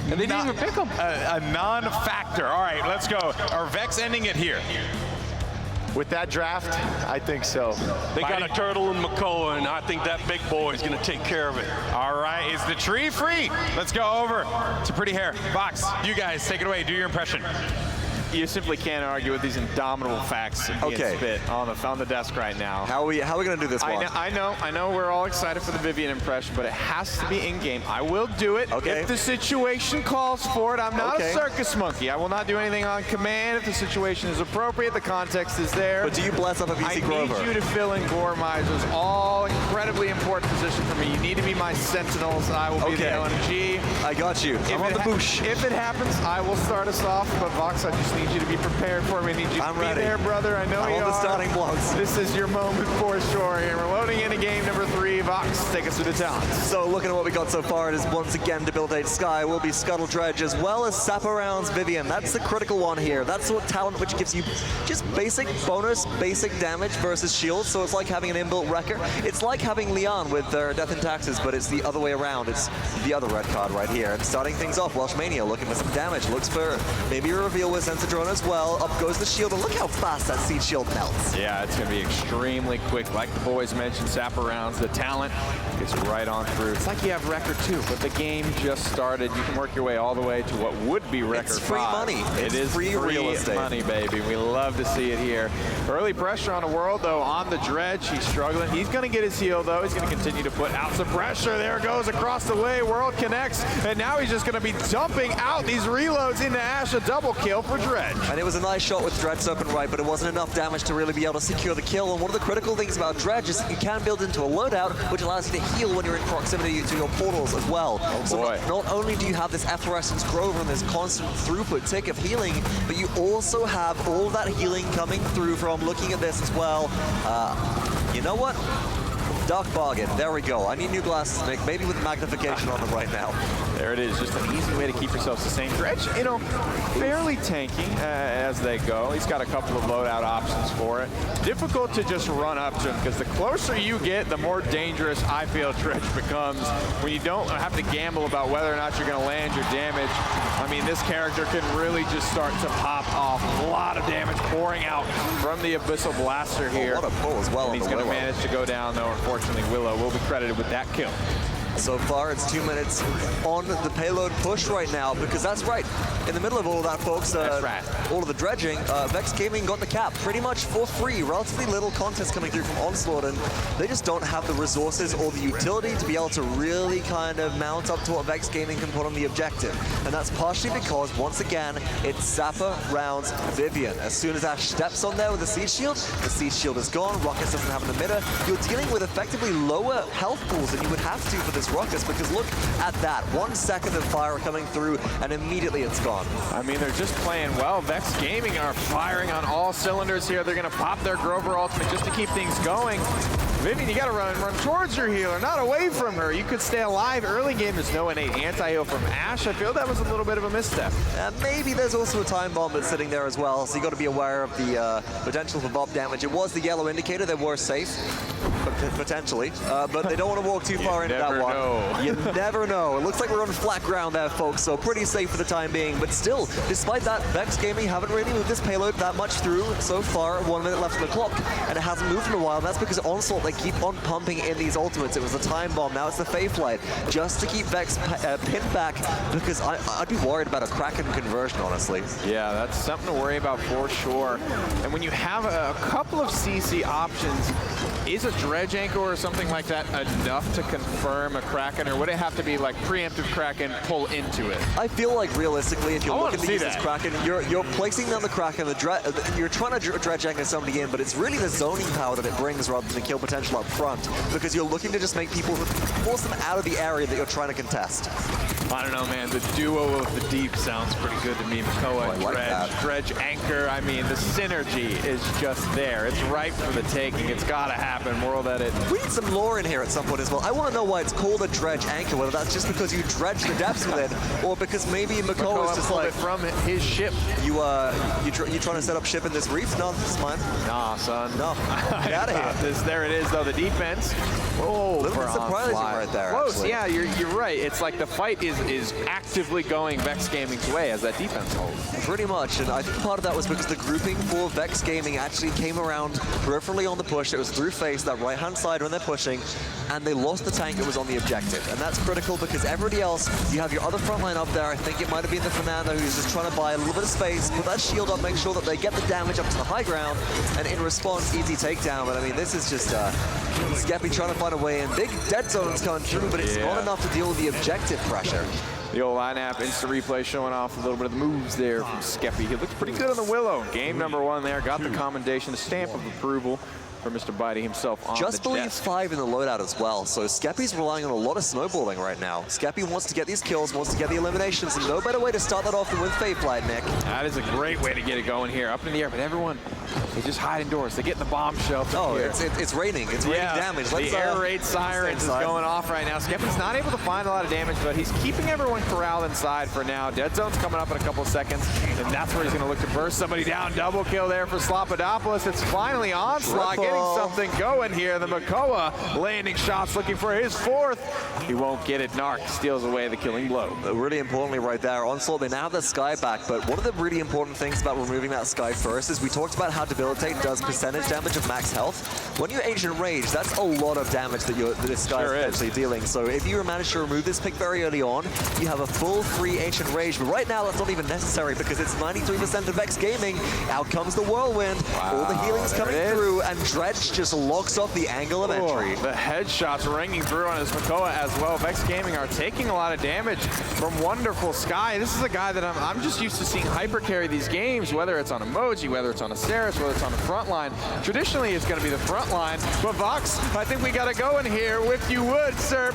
And they didn't even pick him. A non-factor. All right, let's go. Are Vex ending it here? With that draft, I think so. They got a turtle in Mako, and I think that big boy is going to take care of it. All right, is the tree free? Let's go over to Pretty Hair. Box, you guys, take it away. Do your impression. You simply can't argue with these indomitable facts being spit on the desk right now. How are we going to do this one? I know we're all excited for the Vivian impression, but it has to be in-game. I will do it if the situation calls for it. I'm not a circus monkey. I will not do anything on command. If the situation is appropriate, the context is there. But do you bless up a VC Grover? I need you to fill in Gore Misers. All incredibly important position for me. You need to be my sentinels. I will be the LMG. I got you. I'm on the bush. If it happens, I will start us off. But Vox, I just need you to be prepared for me. I need you to be there, brother. I know you are. I'm on the starting blocks. This is your moment for sure. And we're loading into game number 3. Vox, take us through the talents. So looking at what we got so far, it is once again Debilitate Sky will be Scuttle Dredge as well as Saparound's Vivian. That's the critical one here. That's the talent which gives you just basic bonus, basic damage versus shield. So it's like having an inbuilt wrecker. It's like having Leon with their Death and Taxes, but it's the other way around. It's the other red card right here. And starting things off, Welsh Mania looking for some damage. Looks for maybe a reveal with Sensodrone as well. Up goes the shield, and look how fast that Seed Shield melts. Yeah, it's going to be extremely quick. Like the boys mentioned, Saparounds, the talent gets right on through. It's like you have Wrecker 2, but the game just started. You can work your way all the way to what would be Wrecker 5. It's free money. It is free real estate money, baby. We love to see it here. Early pressure on the World, though, on the Dredge. He's struggling. He's going to get his heal, though. He's going to continue to put out some pressure. There it goes across the way. World connects, and now he's just going to be dumping out these reloads into Ash. A double kill for Dredge. Dredge. And it was a nice shot with Dredge Serpent right, but it wasn't enough damage to really be able to secure the kill. And one of the critical things about Dredge is that you can build into a loadout, which allows you to heal when you're in proximity to your portals as well. Not only do you have this Efflorescence Grover and this constant throughput tick of healing, but you also have all that healing coming through from looking at this as well. You know what? Dark Bargain. There we go. I need new glasses, Nick. Maybe with magnification on them right now. There it is. Just an easy way to keep yourself sustained. Dredge, you know, fairly tanky as they go. He's got a couple of loadout options for it. Difficult to just run up to him because the closer you get, the more dangerous I feel Dredge becomes when you don't have to gamble about whether or not you're going to land your damage. I mean, this character can really just start to pop off. A lot of damage pouring out from the Abyssal Blaster here. What a pull as well. And he's going to manage to go down, though. Unfortunately, Willow will be credited with that kill. So far, it's 2 minutes on the payload push right now, because that's right. In the middle of all of that, folks, all of the dredging, Vexed Gaming got the cap pretty much for free. Relatively little contest coming through from Onslaught, and they just don't have the resources or the utility to be able to really kind of mount up to what Vexed Gaming can put on the objective. And that's partially because, once again, it's Zappa rounds Vivian. As soon as Ash steps on there with the Siege Shield is gone. Ruckus doesn't have an emitter. You're dealing with effectively lower health pools than you would have to for this Ruckus, because look at that. 1 second of fire coming through, and immediately it's gone. I mean, they're just playing well. Vexed Gaming are firing on all cylinders here. They're going to pop their Grover ultimate just to keep things going. Vivian, you got to run towards your healer, not away from her. You could stay alive early game. There's no innate anti-heal from Ash. I feel that was a little bit of a misstep. Maybe there's also a time bomb that's sitting there as well, so you got to be aware of the potential for Bob damage. It was the yellow indicator. They were safe, potentially, but they don't want to walk too far into that one. You never know. It looks like we're on flat ground there, folks, so pretty safe for the time being. But still, despite that, Vexed Gaming haven't really moved this payload that much through so far. 1 minute left on the clock, and it hasn't moved in a while. That's because Onslaught, they keep on pumping in these ultimates. It was the time bomb, now it's the Fae Flight, just to keep Vex pinned back, because I'd be worried about a Kraken conversion, honestly. Yeah, that's something to worry about for sure. And when you have a couple of CC options, is a Dredge Anchor or something like that enough to confirm a Kraken, or would it have to be like preemptive Kraken, pull into it? I feel like realistically, if you're looking to use this Kraken, you're placing down the Kraken, you're trying to Dredge Anchor somebody in, but it's really the zoning power that it brings rather than the kill potential up front, because you're looking to just make people, force them out of the area that you're trying to contest. I don't know, man. The duo of the deep sounds pretty good to me. Makoa and Dredge. Dredge Anchor, I mean, the synergy is just there. It's ripe for the taking. It's got to happen. World Edit. We need some lore in here at some point as well. I want to know why it's called a Dredge Anchor, whether that's just because you dredge the depths with it, or because maybe Makoa is just like... from his ship. You trying to set up ship in this reef? No, this is mine. Nah, son. No. Get out of here. There it is, though. The defense. Oh, a little bit surprising right there. Close, actually. yeah, you're right. It's like the fight is actively going Vexed Gaming's way as that defense holds. Pretty much, and I think part of that was because the grouping for Vexed Gaming actually came around peripherally on the push. It was through face, that right-hand side when they're pushing, and they lost the tank that was on the objective. And that's critical because everybody else, you have your other front line up there. I think it might have been the Fernando who's just trying to buy a little bit of space, put that shield up, make sure that they get the damage up to the high ground, and in response, easy takedown. But I mean, this is just Skeppy trying to find a way in. Big dead zones coming through, but it's not enough to deal with the objective pressure. The old lineup, instant replay showing off a little bit of the moves there from Skeppy. He looks pretty good on the Willow. Game number 1 there, got the commendation, the stamp of approval for Mr. Bitey himself on Just the believe desk. 5 in the loadout as well, so Skeppy's relying on a lot of snowballing right now. Skeppy wants to get these kills, wants to get the eliminations, and no better way to start that off than with Fae Flight, Nick. That is a great way to get it going here, up in the air, but everyone, they just hide indoors. They get in the bomb shelter here. It's raining. It's raining damage. The air raid sirens is going off right now. Skeppy's not able to find a lot of damage, but he's keeping everyone corralled inside for now. Dead zone's coming up in a couple of seconds, and that's where he's going to look to burst somebody down. Double kill there for Slopadopoulos. It's finally Onslaught getting something going here. The Makoa landing shots, looking for his 4th. He won't get it. Narc steals away the killing blow. Really importantly right there, Onslaught, they now have the Sky back, but one of the really important things about removing that Sky first is we talked about how Debilitate does percentage damage of max health. When you Ancient Rage, that's a lot of damage that this Sky is potentially dealing. So if you manage to remove this pick very early on, you have a full free Ancient Rage, but right now that's not even necessary because it's 93% of Vexed Gaming. Out comes the Whirlwind. All the healing's coming through, and Dredge just locks off the angle of entry. The headshots ringing through on his Makoa as well. Vexed Gaming are taking a lot of damage from Wonderful Sky. This is a guy that I'm just used to seeing hyper carry these games, whether it's on Emoji, whether it's on a Ceres, whether it's on the front line. Traditionally, it's going to be the front line, but Vox, I think we got to go in here if you would, sir.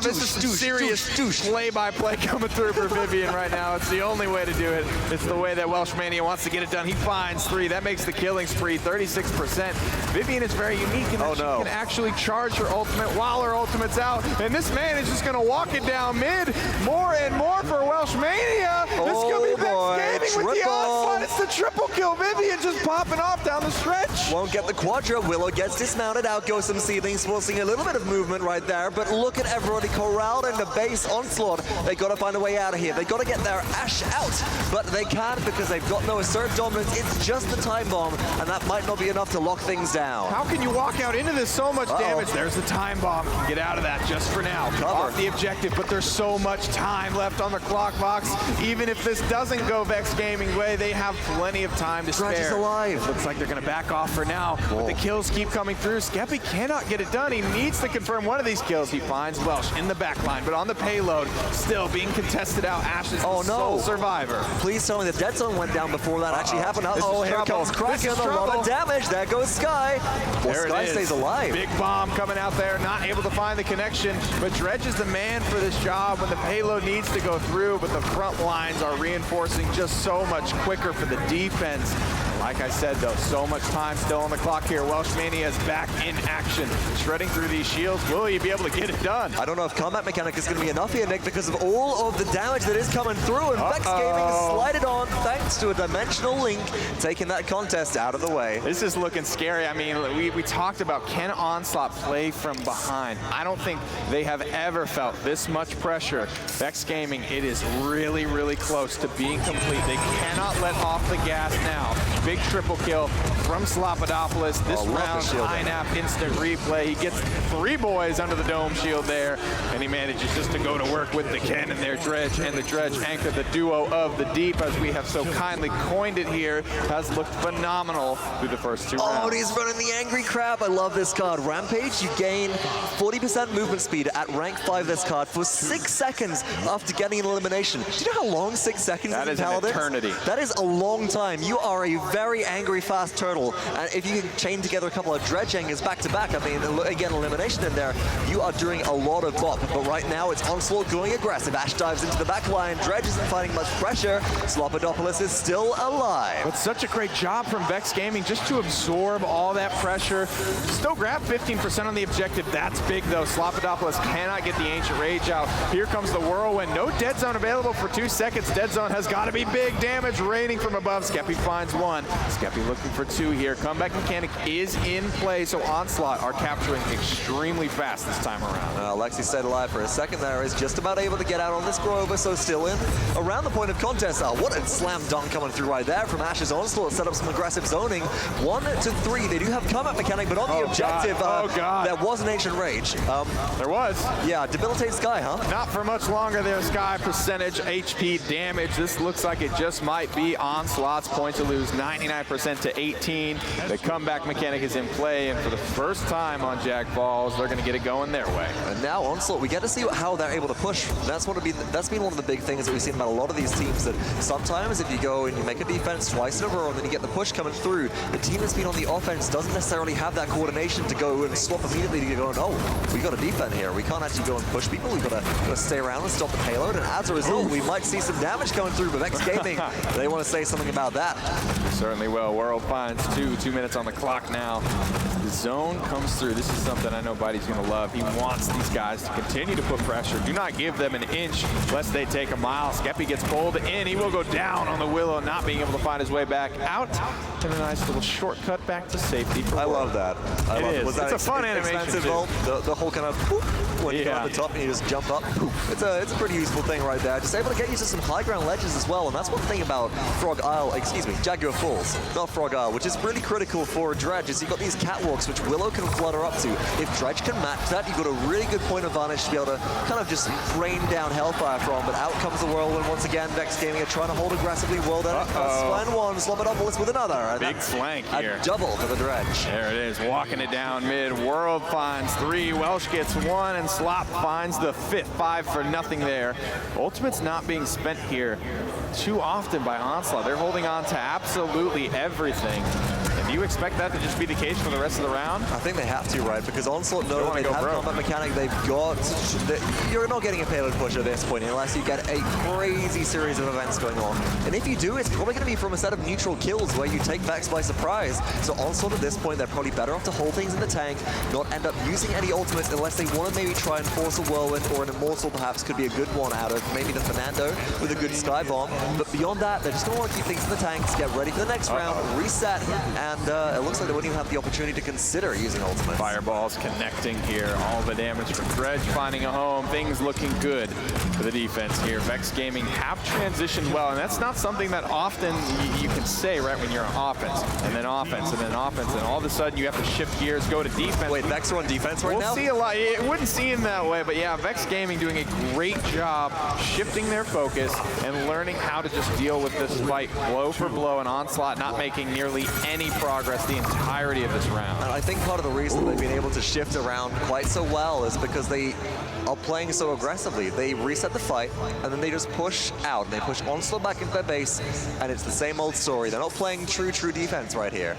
This is serious play-by-play coming through for Vivian right now. It's the only way to do it. It's the way that Welsh Mania wants to get it done. He finds 3. That makes the killing spree 36%. Vivian is very unique in that she can actually charge her ultimate while her ultimate's out. And this man is just going to walk it down mid. More and more for Welsh Mania. This could be Vexed Gaming with the onslaught. It's the triple kill. Vivian just popping off down the stretch. Won't get the Quadra. Willow gets dismounted. Out goes some Seedlings, forcing a little bit of movement right there. But look at everybody corralled in the base Onslaught. They got to find a way out of here. They got to get their Ashe out, but they can't because they've got no assert dominance. It's just the time bomb, and that might not be enough to lock things down. How can you walk out into this so much damage? There's the time bomb. Can get out of that just for now. Off the objective, but there's so much time left on the clock box. Even if this doesn't go Vexed Gaming way, they have plenty of time to spare. Dredge is alive. Looks like they're going to back off for now, but the kills keep coming through. Skeppy cannot get it done. He needs to confirm one of these kills. He finds Welsh in the back line, but on the payload, still being contested out. Ashe is the sole survivor. Please tell me the dead zone went down before that actually happened. Uh-oh, here comes Kraken. A lot of damage. There goes Sky. Well, Sky stays alive. Big bomb coming out there, not able to find the connection, but Dredge is the man for this job when the payload needs to go through, but the front lines are reinforcing just so much quicker for the defense. Like I said, though, so much time still on the clock here. Welsh Mania is back in action, shredding through these shields. Will he be able to get it done? I don't know if combat mechanic is going to be enough here, Nick, because of all of the damage that is coming through, and Vexed Gaming slided on thanks to a dimensional link, taking that contest out of the way. This is looking scary. I mean, we talked about can Onslaught play from behind. I don't think they have ever felt this much pressure. Vexed Gaming, it is really, really close to being complete. They cannot let off the gas now. Big triple kill from Slopadopoulos. This round, INAP instant replay. He gets 3 boys under the dome shield there, and he manages just to go to work with the cannon there. Dredge and the Dredge anchor, the duo of the deep, as we have so kindly coined it here, has looked phenomenal through the first 2 rounds. Oh, and he's running the Angry Crab. I love this card. Rampage, you gain 40% movement speed at rank 5 this card for 6 seconds after getting an elimination. Do you know how long 6 seconds is in Paladins? An eternity. That is a long time. You are a very angry, fast turtle. And if you can chain together a couple of Dredge angers back to back, I mean, again, elimination in there, you are doing a lot of bop. But right now, it's Onslaught going aggressive. Ashe dives into the back line. Dredge isn't finding much pressure. Slopadopoulos is still alive. But such a great job from Vexed Gaming just to absorb all that pressure. Still grab 15% on the objective. That's big, though. Slopadopoulos cannot get the Ancient Rage out. Here comes the Whirlwind. No dead zone available for 2 seconds. Dead zone has got to be big damage raining from above. Skeppy finds 1. Skeppy looking for 2 here. Comeback mechanic is in play, so Onslaught are capturing extremely fast this time around. Lexi stayed alive for a second there. Is just about able to get out on this Grover, so still in. Around the point of contest, what a slam dunk coming through right there from Ashe's Onslaught. Set up some aggressive zoning. 1 to 3. They do have combat mechanic, but on the objective, there was an Ancient Rage. There was. Yeah, debilitate Sky, huh? Not for much longer there, Sky. Percentage, HP damage. This looks like it just might be Onslaught's point to lose. 99% to 18. The comeback mechanic is in play, and for the first time on Jack Balls, they're going to get it going their way. And now Onslaught, we get to see how they're able to push. That's been one of the big things that we've seen about a lot of these teams, that sometimes if you go and you make a defense twice in a row and then you get the push coming through, the team that's been on the offense doesn't necessarily have that coordination to go and swap immediately to go, oh, we got to defend here. We can't actually go and push people. We've got to stay around and stop the payload, and as a result, we might see some damage coming through, but Vexed Gaming, they want to say something about that. Certainly will. World finds 2 minutes on the clock now. The zone comes through. This is something I know Buddy's going to love. He wants these guys to continue to put pressure. Do not give them an inch lest they take a mile. Skeppy gets pulled in. He will go down on the Willow, not being able to find his way back out. And a nice little shortcut back to safety. I love that. It is. It's a fun animation, too. The whole kind of whoop, when you go at the top and you just jump up. It's a pretty useful thing right there. Just able to get you to some high ground ledges as well, and that's one thing about Jaguar Falls, not Frog Isle, which is really critical for Dredge, is you've got these catwalks which Willow can flutter up to. If Dredge can match that, you've got a really good point of vantage to be able to kind of just rain down Hellfire from, but out comes the Whirlwind once again. Vexed Gaming are trying to hold aggressively. Whirlwind, find one, Slobodopolis with another. Big flank here. A double for the Dredge. There it is, walking it down mid. World finds 3, Welsh gets 1, and Slop finds the 5th. 5 for nothing there. Ultimate's not being spent here too often by Onslaught. They're holding on to absolutely everything. Do you expect that to just be the case for the rest of the round? I think they have to, right? Because Onslaught know they have combat mechanic. They've got... You're not getting a payload push at this point unless you get a crazy series of events going on. And if you do, it's probably going to be from a set of neutral kills where you take Vex by surprise. So Onslaught at this point, they're probably better off to hold things in the tank, not end up using any ultimates unless they want to maybe try and force a Whirlwind, or an Immortal perhaps could be a good one out of maybe the Fernando with a good Sky Bomb. But beyond that, they're just going to want to keep things in the tanks, get ready for the next round, reset, and it looks like they wouldn't even have the opportunity to consider using ultimates. Fireballs connecting here. All the damage from Dredge finding a home. Things looking good for the defense here. Vexed Gaming have transitioned well, and that's not something that often you can say, right, when you're on offense, and then offense, and then offense, and all of a sudden you have to shift gears, go to defense. Wait, Vexed are on defense right now? We'll see a lot. It wouldn't seem that way, but yeah, Vexed Gaming doing a great job shifting their focus and learning how to just deal with this fight blow for blow, and Onslaught not making nearly any progress the entirety of this round. And I think part of the reason they've been able to shift around quite so well is because they are playing so aggressively. They reset the fight, and then they just push out. They push Onslaught back into their base, and it's the same old story. They're not playing true defense right here.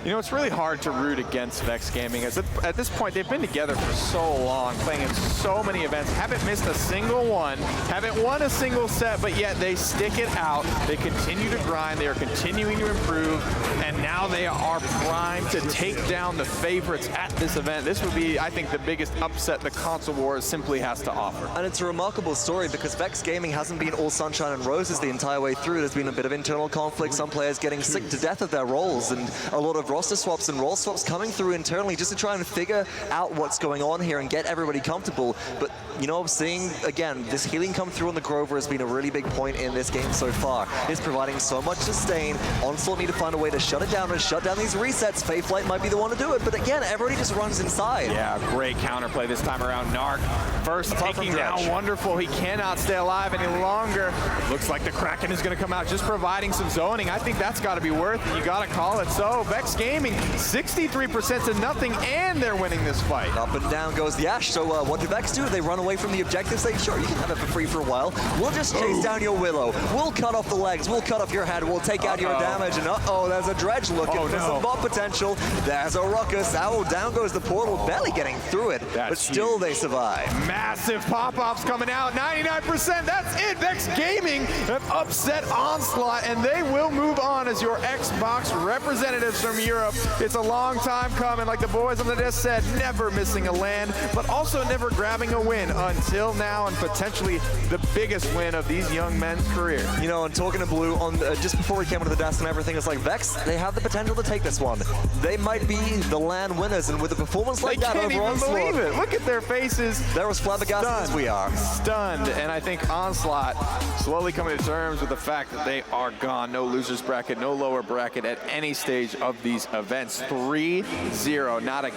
You know, it's really hard to root against Vexed Gaming, as at this point, they've been together for so long, playing in so many events, haven't missed a single one, haven't won a single set, but yet they stick it out. They continue to grind, they are continuing to improve, and now they are primed to take down the favorites at this event. This would be, I think, the biggest upset the console wars simply has to offer. And it's a remarkable story because Vexed Gaming hasn't been all sunshine and roses the entire way through. There's been a bit of internal conflict, some players getting sick to death of their roles, and a lot of roster swaps and role swaps coming through internally just to try and figure out what's going on here and get everybody comfortable. But, you know, seeing, again, this healing come through on the Grover has been a really big point in this game so far. It's providing so much sustain. Onslaught need to find a way to shut it down and shut down these resets. Faithlight might be the one to do it, but again, everybody just runs inside. Yeah, great counterplay this time around. Narc first taking down Wonderful. He cannot stay alive any longer. Looks like the Kraken is going to come out just providing some zoning. I think that's got to be worth it. You got to call it so. Vexed Gaming 63% to nothing, and they're winning this fight. Up and down goes the Ash. So what do Vex do? They run away from the objective, say, sure, you can have it for free for a while. We'll just chase down your Willow. We'll cut off the legs. We'll cut off your head. We'll take out your damage. And there's a Dredge looking for some bot potential. There's a Ruckus. Down goes the portal, barely getting through it, but still they survive. Massive pop-offs coming out, 99%. That's it. Vexed Gaming have upset Onslaught, and they will move on as your Xbox representatives from Europe. It's a long time coming, like the boys on the desk said, never missing a land, but also never grabbing a win until now, and potentially the biggest win of these young men's career. You know, and talking to Blue, on just before we came onto the desk and everything, it's like, Vex, they have the potential to take this one. They might be the land winners, and with a performance like that over Onslaught, they can't even believe it. Look at their faces. They're as flabbergasted as we are. Stunned, and I think Onslaught slowly coming to terms with the fact that they are gone. No losers bracket, no lower bracket at any stage of these events. 3-0, not a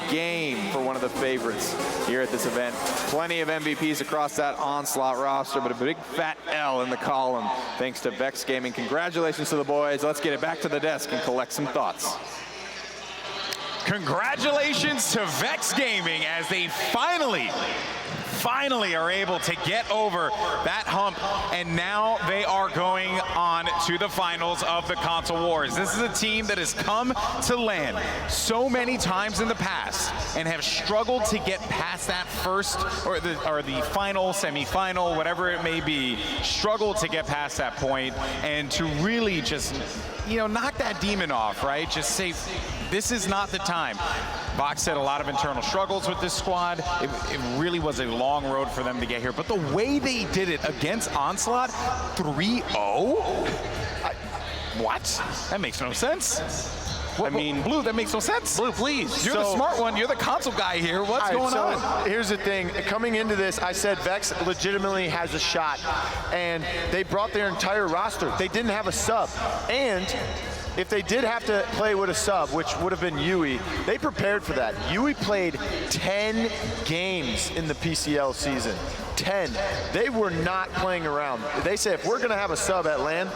game for one of the favorites here at this event. Plenty of MVPs across that Onslaught roster, but a big fat L in the column thanks to Vexed Gaming. Congratulations to the boys. Let's get it back to the desk and collect some thoughts. Congratulations to Vexed Gaming as they finally are able to get over that hump, and now they are going on to the finals of the console wars. This is a team that has come to LAN so many times in the past and have struggled to get past that first or the final, semi-final, whatever it may be, struggled to get past that point and to really just, you know, knock that demon off, right? Just say, this is not the time. Box said a lot of internal struggles with this squad. It really was a long road for them to get here. But the way they did it against Onslaught, 3-0? What? That makes no sense. I mean, Blue, that makes no sense. Blue, please. You're the smart one. You're the console guy here. What's going on? Here's the thing. Coming into this, I said Vex legitimately has a shot, and they brought their entire roster. They didn't have a sub, and if they did have to play with a sub, which would have been Yui, they prepared for that. Yui played 10 games in the PCL season. 10. They were not playing around. They said, if we're going to have a sub at LAN,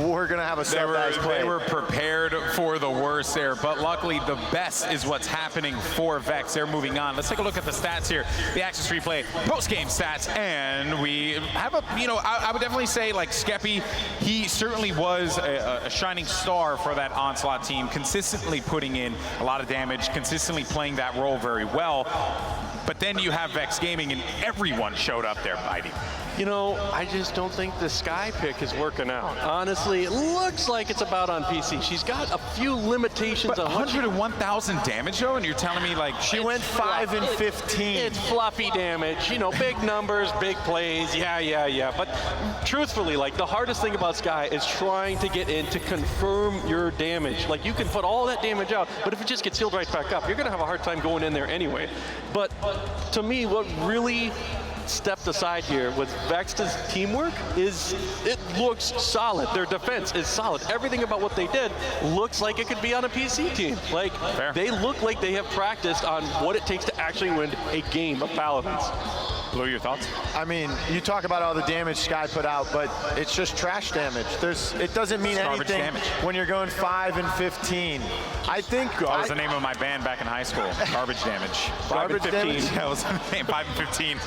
we're going to have a sub as play. They were prepared for the worst there, but luckily the best is what's happening for Vex. They're moving on. Let's take a look at the stats here. The Access Replay post-game stats, and we have a, I would definitely say, like, Skeppy, he certainly was a shining star for that Onslaught team, consistently putting in a lot of damage, consistently playing that role very well. But then you have Vex Gaming, and everyone showed up there fighting. I just don't think the Sky pick is working out. Honestly, it looks like it's about on PC. She's got a few limitations on 101,000 damage, though, and you're telling me, like, she went 5 and 15. It's fluffy damage, big numbers, big plays, yeah. But truthfully, like, the hardest thing about Sky is trying to get in to confirm your damage. Like, you can put all that damage out, but if it just gets healed right back up, you're going to have a hard time going in there anyway. But to me, what really stepped aside here with Vexed's teamwork is it looks solid. Their defense is solid. Everything about what they did looks like it could be on a PC team. Like, they look like they have practiced on what it takes to actually win a game of Paladins. Blue, your thoughts? I mean, you talk about all the damage Sky put out, but it's just trash damage. It doesn't mean anything when you're going 5 and 15. I think that was the name of my band back in high school. Garbage Damage. Garbage Damage? That was the name. 5 and 15.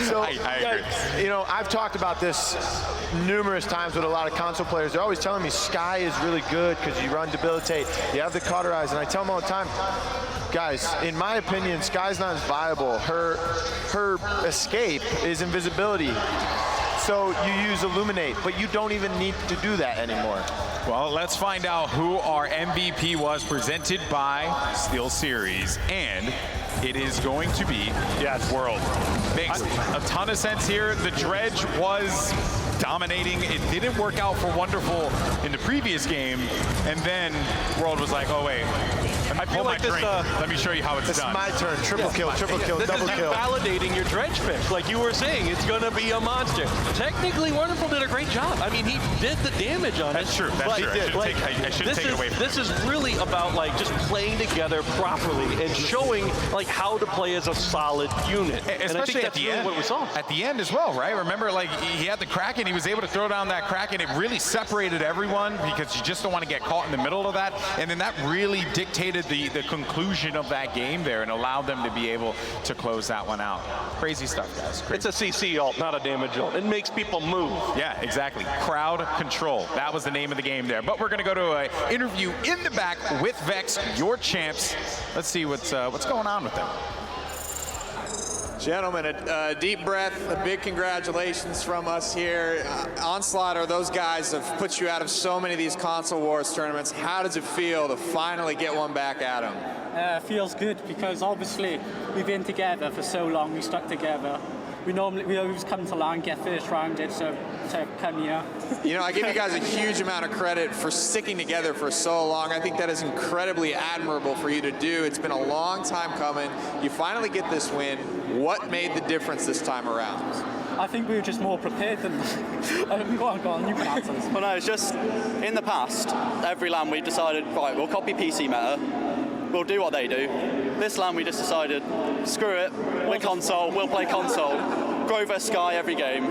So, I agree. I've talked about this numerous times with a lot of console players. They're always telling me Sky is really good because you run Debilitate, you have the Cauterize, and I tell them all the time, guys, in my opinion, Sky's not as viable. Her escape is invisibility. So you use Illuminate, but you don't even need to do that anymore. Well, let's find out who our MVP was, presented by SteelSeries, and it is going to be World. Makes a ton of sense here. The Dredge was dominating. It didn't work out for Wonderful in the previous game, and then World was like, oh wait, I feel like this, let me show you how it's done. It's my turn. Triple kill, double kill. This is validating your Dredge pick. Like you were saying, it's going to be a monster. Technically, Wonderful did a great job. I mean, he did the damage on it. That's true. That's true. I shouldn't take it away from This is really about, like, just playing together properly and showing, like, how to play as a solid unit. Especially at the end. What we saw. At the end as well, right? Remember, like, he had the Kraken. He was able to throw down that Kraken. It really separated everyone because you just don't want to get caught in the middle of that. And then that really dictated the conclusion of that game there and allowed them to be able to close that one out. Crazy stuff, guys. Crazy. It's a CC ult, not a damage ult. It makes people move. Yeah, exactly. Crowd control. That was the name of the game there. But we're going to go to an interview in the back with Vex, your champs. Let's see what's going on with them. Gentlemen, a deep breath, a big congratulations from us here. Onslaught are those guys that have put you out of so many of these console wars tournaments. How does it feel to finally get one back at them? Feels good because obviously we've been together for so long, we stuck together. We always come to LAN, get first rounded, so to come here. I give you guys a huge amount of credit for sticking together for so long. I think that is incredibly admirable for you to do. It's been a long time coming. You finally get this win. What made the difference this time around? I think we were just more prepared than go on, you can answer this. Well, no, it's just in the past, every LAN we decided, right, we'll copy PC meta, we'll do what they do. This LAN we just decided, screw it, we're console, we'll play console. Grover Sky every game.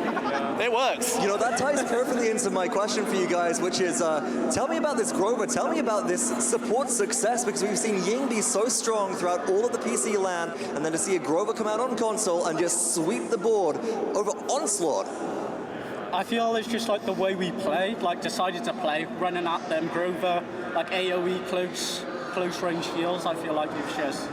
It works. That ties perfectly into my question for you guys, which is, tell me about this Grover. Tell me about this support success, because we've seen Ying be so strong throughout all of the PC LAN, and then to see a Grover come out on console and just sweep the board over Onslaught. I feel it's just like the way we played, like decided to play, running at them, Grover, like AoE close range heals. I feel like it's just...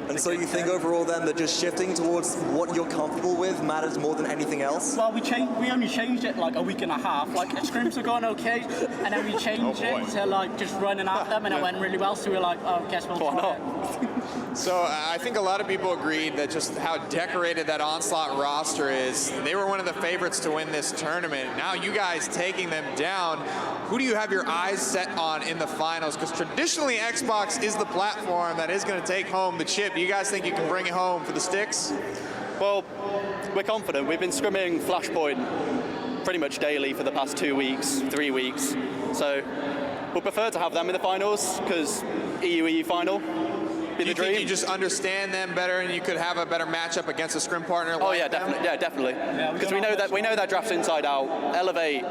And so you think overall then that just shifting towards what you're comfortable with matters more than anything else? Well, we only changed it like a week and a half. Like scrims were going okay, and then we changed it to like just running at them, and it went really well. So we were like, oh, guess we'll try it. So I think a lot of people agreed that just how decorated that Onslaught roster is. They were one of the favorites to win this tournament. Now you guys taking them down. Who do you have your eyes set on in the finals? Because traditionally Xbox is the platform that is going to take home the chip. Do you guys think you can bring it home for the sticks? Well, we're confident. We've been scrimming Flashpoint pretty much daily for the past 2 weeks, 3 weeks. So we'll prefer to have them in the finals because EU final. Do you think you just understand them better and you could have a better matchup against a scrim partner like yeah, them? definitely. Yeah, definitely. Because we know that draft's inside out. Elevate,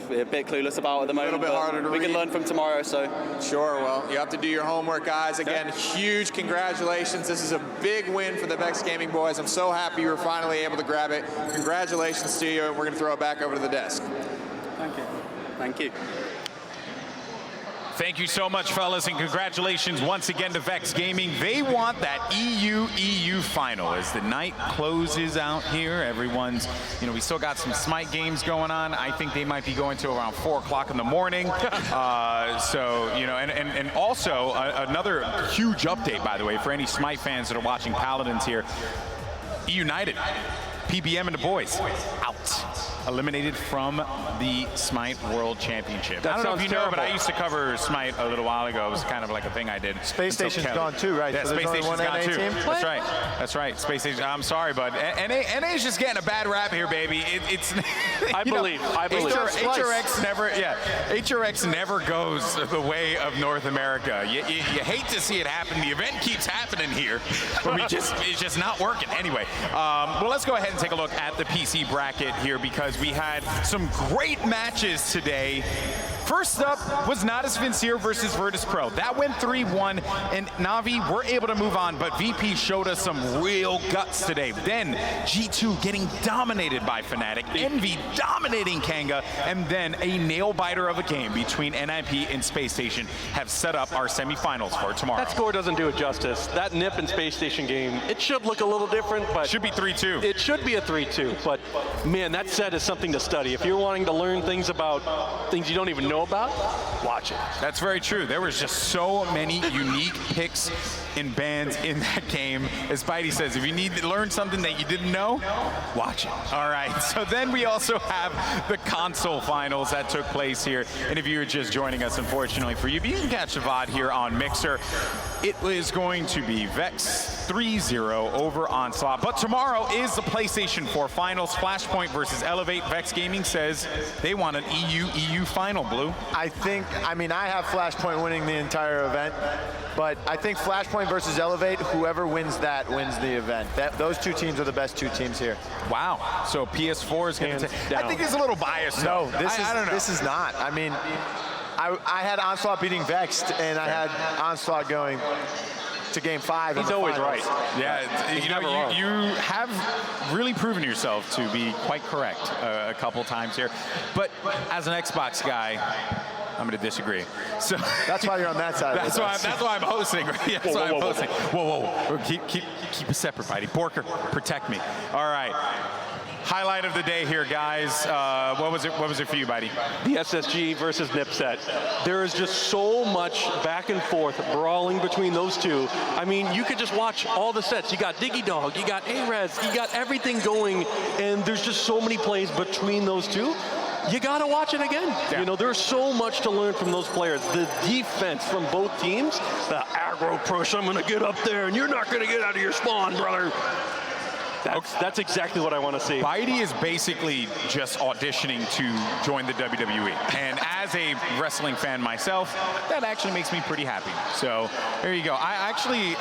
we're a bit clueless about at the moment. A little bit harder to read. We can learn from tomorrow, so. Sure, well, you have to do your homework, guys. Again, huge congratulations. This is a big win for the Vexed Gaming boys. I'm so happy you were finally able to grab it. Congratulations to you, and we're going to throw it back over to the desk. Thank you. Thank you. Thank you so much, fellas, and congratulations once again to Vexed Gaming. They want that EU final as the night closes out here. Everyone's, we still got some Smite games going on. I think they might be going to around 4 o'clock in the morning. And also another huge update, by the way, for any Smite fans that are watching Paladins here. United, PBM and the boys, out. Eliminated from the Smite World Championship. I don't know if you know, but I used to cover Smite a little while ago. It was kind of like a thing I did. Space Station's gone too, right? Yeah, so Space Station's gone too. Team? That's right. That's right. Space Station. I'm sorry, but NA's just getting a bad rap here, baby. I believe. HRX never goes the way of North America. You hate to see it happen. The event keeps happening here, but it's just not working. Anyway, well, let's go ahead and take a look at the PC bracket here because we had some great matches today. First up was Natus Vincere versus Virtus Pro. That went 3-1, and Navi were able to move on, but VP showed us some real guts today. Then G2 getting dominated by Fnatic, Envy dominating Kanga, and then a nail-biter of a game between NIP and Space Station have set up our semifinals for tomorrow. That score doesn't do it justice. That NIP and Space Station game, it should look a little different, but... Should be 3-2. It should be a 3-2, but man, that set is something to study. If you're wanting to learn things about things you don't even know about, watch it. That's very true. There was just so many unique picks and bans in that game. As Spidey says, if you need to learn something that you didn't know, watch it. All right, so then we also have the console finals that took place here. And if you were just joining us, unfortunately for you, but you can catch the VOD here on Mixer. It is going to be Vex 3-0 over Onslaught. But tomorrow is the PlayStation 4 finals. Flashpoint versus Elevate. Vex Gaming says they want an EU final, Blue. I have Flashpoint winning the entire event, but I think Flashpoint versus Elevate, whoever wins that wins the event. Those two teams are the best two teams here. Wow. So PS4 is going to take... I think it's a little biased. No, I don't know. This is not. I mean, I had Onslaught beating Vexed, and I had Onslaught going to Game 5. He's always right. Yeah, you have really proven yourself to be quite correct a couple times here. But as an Xbox guy, I'm going to disagree. So that's why you're on that side. That's why I'm hosting. Right? Yeah, that's why I'm hosting. Whoa. Keep it separate, buddy. Borker, protect me. All right. Highlight of the day here, guys. What was it for you, buddy? The SSG versus NIP set. There is just so much back and forth brawling between those two. I mean, you could just watch all the sets. You got Diggy Dog, you got A-Rez, you got everything going, and there's just so many plays between those two. You gotta watch it again. Yeah. There's so much to learn from those players. The defense from both teams, the aggro push, I'm gonna get up there, and you're not gonna get out of your spawn, brother. That's exactly what I want to see. Spidey is basically just auditioning to join the WWE. And as a wrestling fan myself, that actually makes me pretty happy. So there you go. I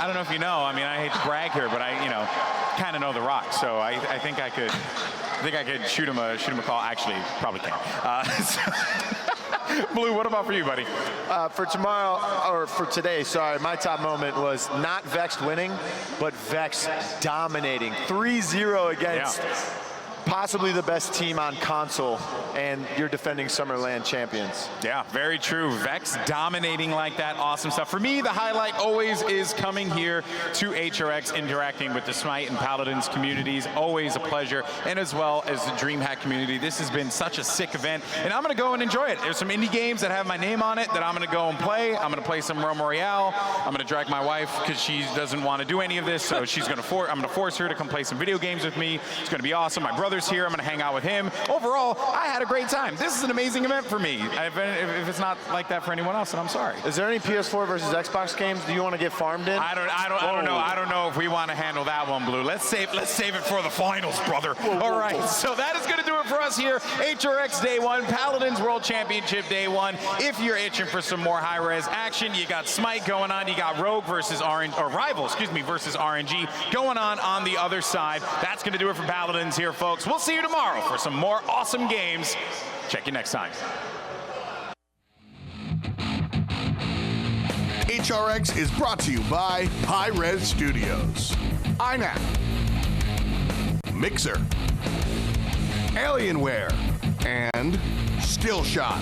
don't know if you know, I hate to brag here, but I kind of know The Rock. So I think I could shoot him a call. Actually, probably can. Blue, what about for you, buddy? For tomorrow, or for today, sorry, my top moment was not Vexed winning, but Vexed dominating. 3-0 against possibly the best team on console, and you're defending Summerland champions. Yeah, very true. Vex dominating like that, awesome stuff. For me, the highlight always is coming here to HRX, interacting with the Smite and Paladins communities. Always a pleasure, and as well as the Dreamhack community. This has been such a sick event, and I'm going to go and enjoy it. There's some indie games that have my name on it that I'm going to go and play. I'm going to play some Realm Royale. I'm going to drag my wife because she doesn't want to do any of this, so she's going to I'm going to force her to come play some video games with me. It's going to be awesome. My brother's here. I'm going to hang out with him. Overall, I had a great time. This is an amazing event for me. If it's not like that for anyone else, then I'm sorry. Is there any PS4 versus Xbox games do you want to get farmed in? I don't know. I don't know if we want to handle that one, Blue. Let's save it for the finals, brother. All right. So that is going to do it for us here. HRX Day 1, Paladins World Championship Day 1. If you're itching for some more high-res action, you got Smite going on. You got Rogue versus Rival, versus RNG going on the other side. That's going to do it for Paladins here, folks. We'll see you tomorrow for some more awesome games. Check you next time. HRX is brought to you by Hi-Res Studios, INAC, Mixer, Alienware, and Stillshot.